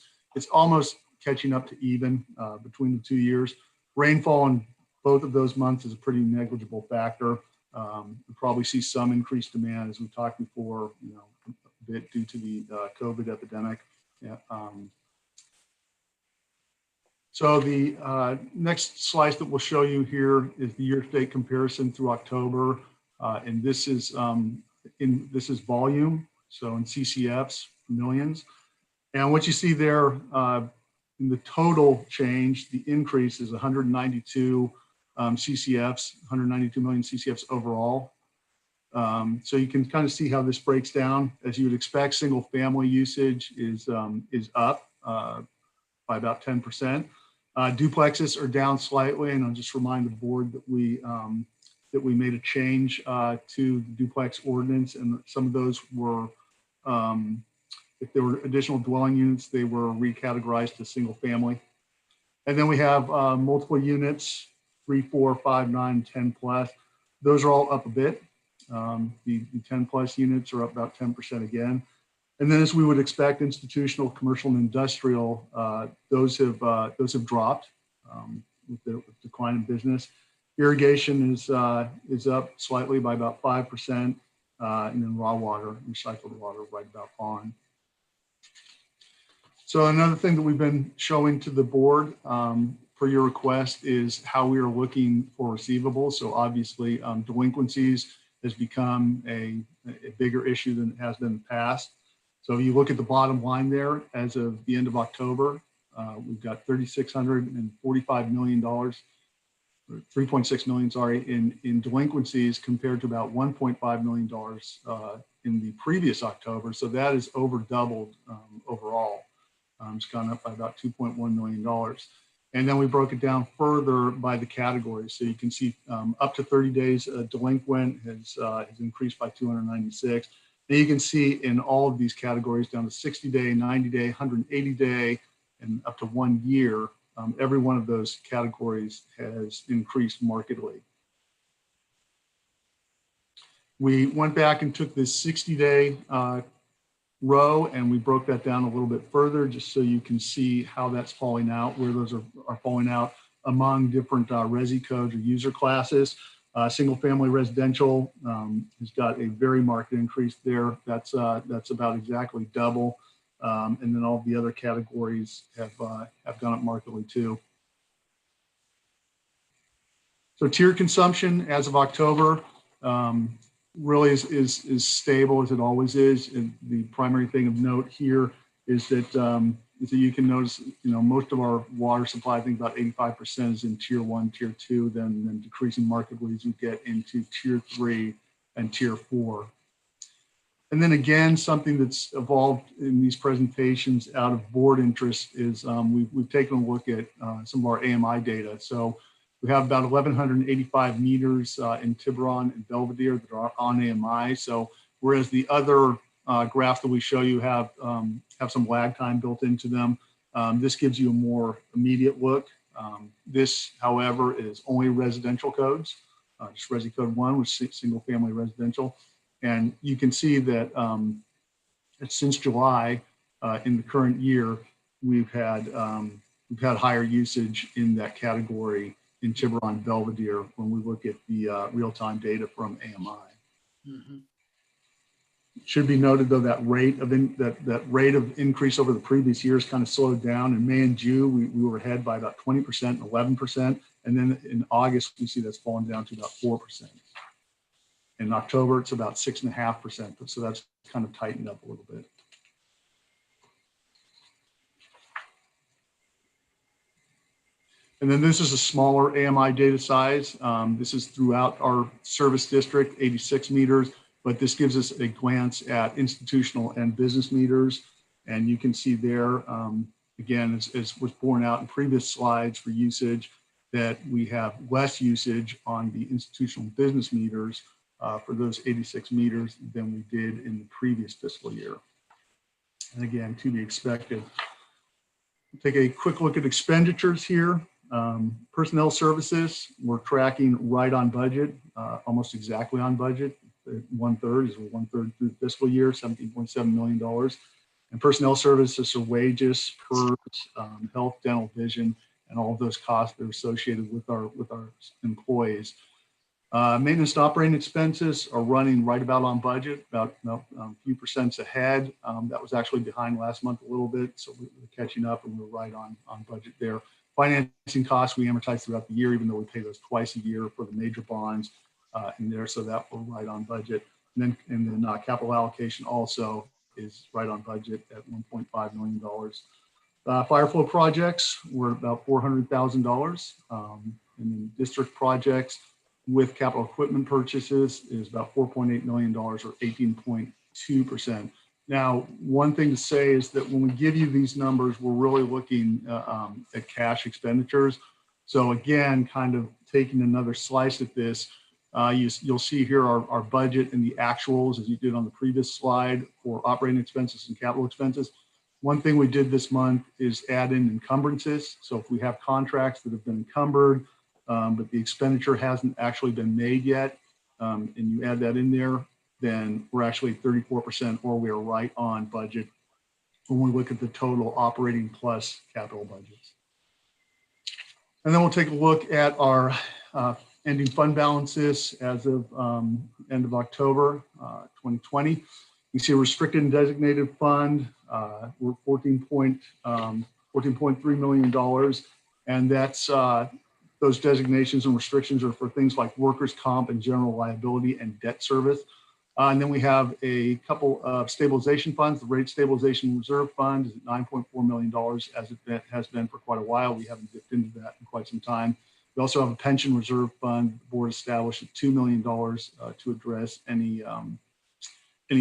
almost catching up to even between the 2 years. Rainfall in both of those months is a pretty negligible factor. We probably see some increased demand, as we talked before, a bit due to the COVID epidemic. Yeah. So the next slice that we'll show you here is the year-to-date comparison through October, and this is volume, so in CCFs, millions. And what you see there in the total change, the increase is 192 CCFs, 192 million CCFs overall. So you can kind of see how this breaks down. As you would expect, single family usage is up by about 10%. Duplexes are down slightly, and I'll just remind the board that we made a change to the duplex ordinance, and some of those were, if there were additional dwelling units, they were recategorized to single family. And then we have multiple units, 3, 4, 5, 9, 10 plus. Those are all up a bit. The 10 plus units are up about 10% again. And then, as we would expect, institutional, commercial, and industrial, those have dropped with the decline in business. Irrigation is up slightly by about 5%, and then raw water, recycled water, right about on. So another thing that we've been showing to the board per your request is how we are looking for receivables. So obviously, delinquencies has become a bigger issue than it has been in the past. So if you look at the bottom line there, as of the end of October, we've got $3,645 million, or 3.6 million, sorry, in delinquencies compared to about $1.5 million in the previous October. So that is over doubled overall. It's gone up by about $2.1 million. And then we broke it down further by the categories. So you can see up to 30 days delinquent has increased by 296. And you can see in all of these categories down to 60-day, 90-day, 180-day, and up to 1 year, every one of those categories has increased markedly. We went back and took this 60-day row and we broke that down a little bit further just so you can see how that's falling out, where those are falling out among different resi codes or user classes. Single family residential has got a very marked increase there. That's about exactly double. And then all the other categories have gone up markedly too. So tier consumption as of October really is stable as it always is. And the primary thing of note here is that you can notice, most of our water supply, I think about 85% is in tier 1, tier 2, then decreasing markedly as you get into tier 3 and tier 4. And then again, something that's evolved in these presentations out of board interest is we've taken a look at some of our AMI data. So we have about 1,185 meters in Tiburon and Belvedere that are on AMI. So whereas the other graph that we show you have some lag time built into them, this gives you a more immediate look. This, however, is only residential codes, just Resi Code 1, which is single family residential. And you can see that since July in the current year, we've had higher usage in that category in Tiburon Belvedere when we look at the real-time data from AMI. Mhm. It should be noted though that rate of increase over the previous years kind of slowed down. In May and June, we were ahead by about 20% and 11. And then in August, we see that's fallen down to about 4%. In October, it's about 6.5%. So that's kind of tightened up a little bit. And then this is a smaller AMI data size. This is throughout our service district, 86 meters, but this gives us a glance at institutional and business meters. And you can see there, again, as was borne out in previous slides for usage, that we have less usage on the institutional business meters for those 86 meters than we did in the previous fiscal year. And again, to be expected. Take a quick look at expenditures here. Personnel services, we're tracking right on budget, almost exactly on budget. 1/3 is 1/3 through the fiscal year, $17.7 million. And personnel services are wages, PERS, health, dental, vision, and all of those costs that are associated with our employees. Maintenance and operating expenses are running right about on budget, about a few percents ahead. That was actually behind last month a little bit, so we're catching up and we're right on budget there. Financing costs we amortize throughout the year, even though we pay those twice a year for the major bonds in there, so that we're right on budget. And then capital allocation also is right on budget at $1.5 million. Fire flow projects were about $400,000. And then district projects with capital equipment purchases is about $4.8 million or 18.2%. Now, one thing to say is that when we give you these numbers, we're really looking at cash expenditures. So again, kind of taking another slice at this, you'll see here our budget and the actuals as you did on the previous slide for operating expenses and capital expenses. One thing we did this month is add in encumbrances. So if we have contracts that have been encumbered, but the expenditure hasn't actually been made yet, and you add that in there, then we're actually 34% or we are right on budget when we look at the total operating plus capital budgets. And then we'll take a look at our ending fund balances as of end of October 2020. You see a restricted and designated fund, we're $14.3 million. And that's those designations and restrictions are for things like workers' comp and general liability and debt service. And then we have a couple of stabilization funds. The rate stabilization reserve fund is at $9.4 million, as it has been for quite a while. We haven't dipped into that in quite some time. We also have a pension reserve fund. The board established at $2 million to address any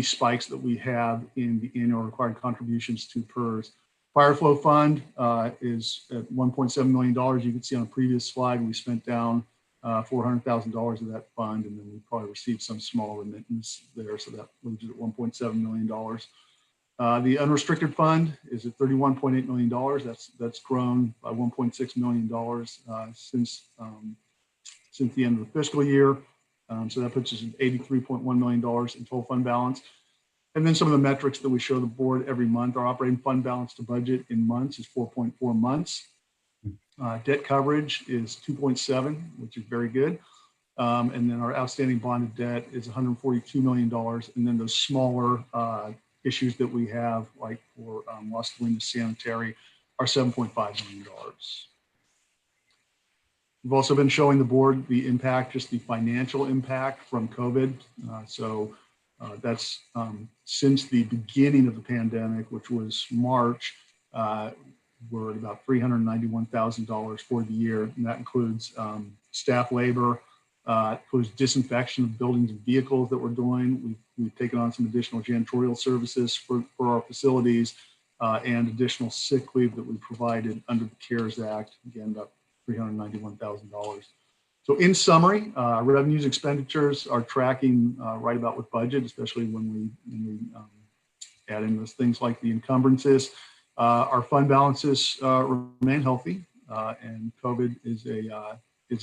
spikes that we have in the annual required contributions to PERS. Fire flow fund is at $1.7 million. You can see on a previous slide, we spent down $400,000 of that fund, and then we probably received some small remittance there. So that leaves it at $1.7 million. The unrestricted fund is at $31.8 million. That's grown by $1.6 million since the end of the fiscal year. So that puts us at $83.1 million in total fund balance. And then some of the metrics that we show the board every month, our operating fund balance to budget in months is 4.4 months. Debt coverage is 2.7, which is very good. And then our outstanding bonded debt is $142 million. And then those smaller issues that we have, like for Los Colinas Sanitary, are $7.5 million. We've also been showing the board the impact, just the financial impact from COVID. That's since the beginning of the pandemic, which was March, we're at about $391,000 for the year. And that includes staff labor, includes disinfection of buildings and vehicles that we're doing. We've taken on some additional janitorial services for our facilities and additional sick leave that we provided under the CARES Act, again, about $391,000. So in summary, revenues expenditures are tracking right about with budget, especially when we add in those things like the encumbrances. Our fund balances remain healthy, and COVID is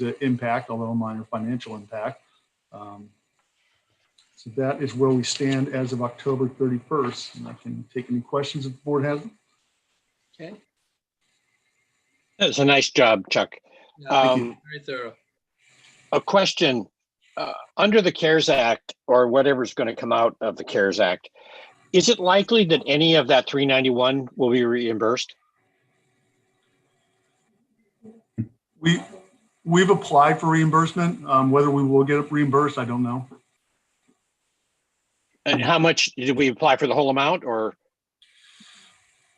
an impact, although a minor financial impact. So that is where we stand as of October 31st. And I can take any questions if the board has them. Okay. That's a nice job, Chuck. Very thorough. A question, under the CARES Act or whatever's going to come out of the CARES Act, is it likely that any of that 391 will be reimbursed? We've applied for reimbursement. Whether we will get it reimbursed, I don't know. And how much did we apply for, the whole amount, or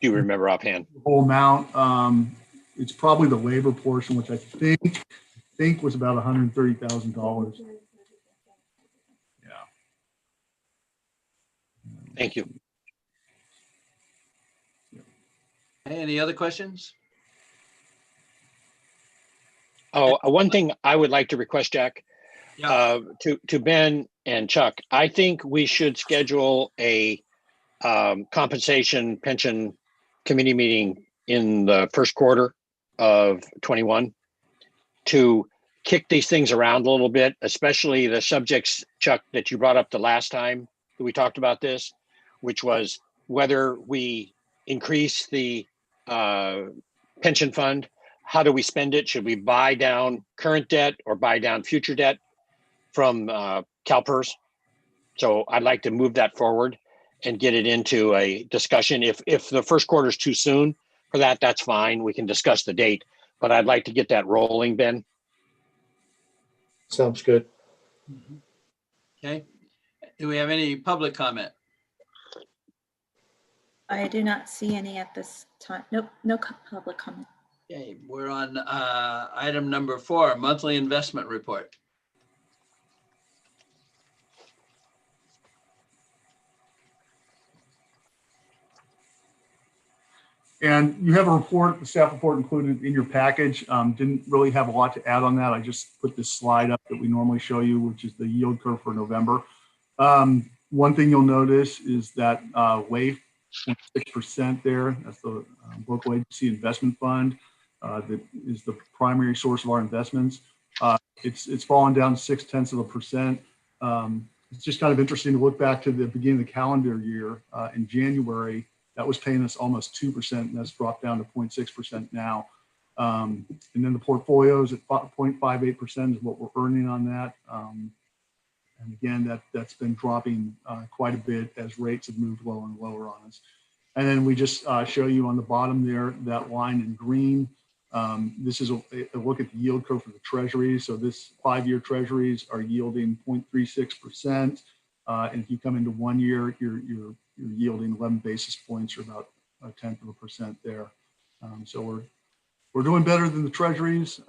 do you remember offhand? The whole amount. It's probably the labor portion, which I think was about $130,000. Yeah. Thank you. Any other questions? Oh, one thing I would like to request, Jack, Yeah. to Ben and Chuck, I think we should schedule a compensation pension committee meeting in the first quarter of 21 to kick these things around a little bit, especially the subjects, Chuck, that you brought up the last time that we talked about this, which was whether we increase the pension fund. How do we spend it? Should we buy down current debt or buy down future debt from CalPERS? So I'd like to move that forward and get it into a discussion. If the first quarter is too soon for that, that's fine. We can discuss the date, but I'd like to get that rolling, Ben. Sounds good. Okay. Do we have any public comment? I do not see any at this time. Nope, no public comment. Okay, we're on item number 4, monthly investment report. And you have a report, the staff report included in your package. Didn't really have a lot to add on that. I just put this slide up that we normally show you, which is the yield curve for November. One thing you'll notice is that WAIF, 6% there. That's the local agency investment fund. That is the primary source of our investments. It's fallen down 0.6%. It's just kind of interesting to look back to the beginning of the calendar year in January. That was paying us almost 2%, and that's dropped down to 0.6% now. And then the portfolios at 0.58% is what we're earning on that. And again, that's been dropping quite a bit as rates have moved lower and lower on us. And then we just show you on the bottom there, that line in green. This is a look at the yield curve for the treasuries. So this 5-year treasuries are yielding 0.36%. And if you come into 1 year, you're yielding 11 basis points, or about 0.1% there. So we're doing better than the treasuries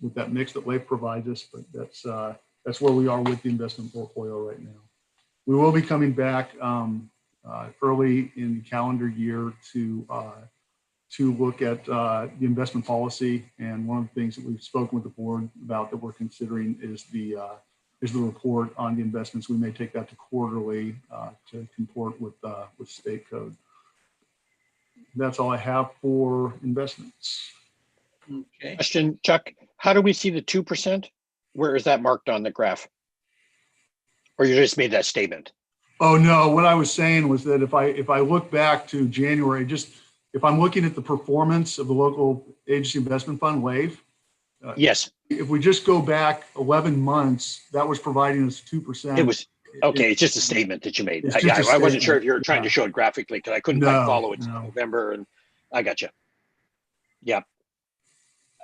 with that mix that WAIF provides us, but that's where we are with the investment portfolio right now. We will be coming back early in the calendar year to look at the investment policy. And one of the things that we've spoken with the board about that we're considering is the report on the investments. We may take that to quarterly to comport with state code. That's all I have for investments. Okay. Question, Chuck, how do we see the 2%? Where is that marked on the graph? Or you just made that statement? Oh, no, what I was saying was that if I look back to January, just if I'm looking at the performance of the local agency investment fund, WAIF. Yes. If we just go back 11 months, that was providing us 2%. It was, okay, it's just a statement that you made. Yeah, I wasn't sure if you were trying to show it graphically because I couldn't quite follow it. No. November, and I got you. Yeah.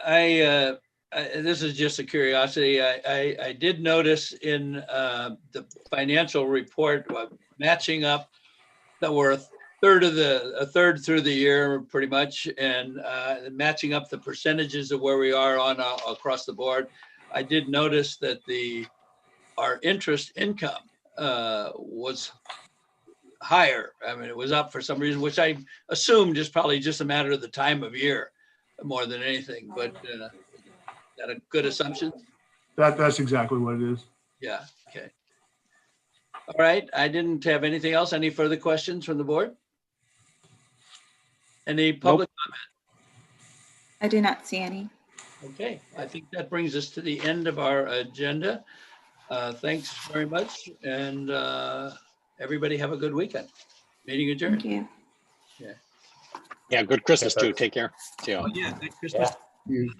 This is just a curiosity. I did notice in the financial report matching up that we're a third through the year pretty much, and matching up the percentages of where we are on across the board. I did notice that our interest income was higher. I mean, it was up for some reason, which I assumed is probably just a matter of the time of year more than anything, but that a good assumption? That's exactly what it is. Yeah, okay. All right, I didn't have anything else. Any further questions from the board? Any public comment? I do not see any. Okay, I think that brings us to the end of our agenda. Thanks very much, and everybody have a good weekend. Meeting adjourned. Thank you. Yeah. Yeah, good Christmas too. Take care. See you all. Oh, yeah, good Christmas. Yeah. You.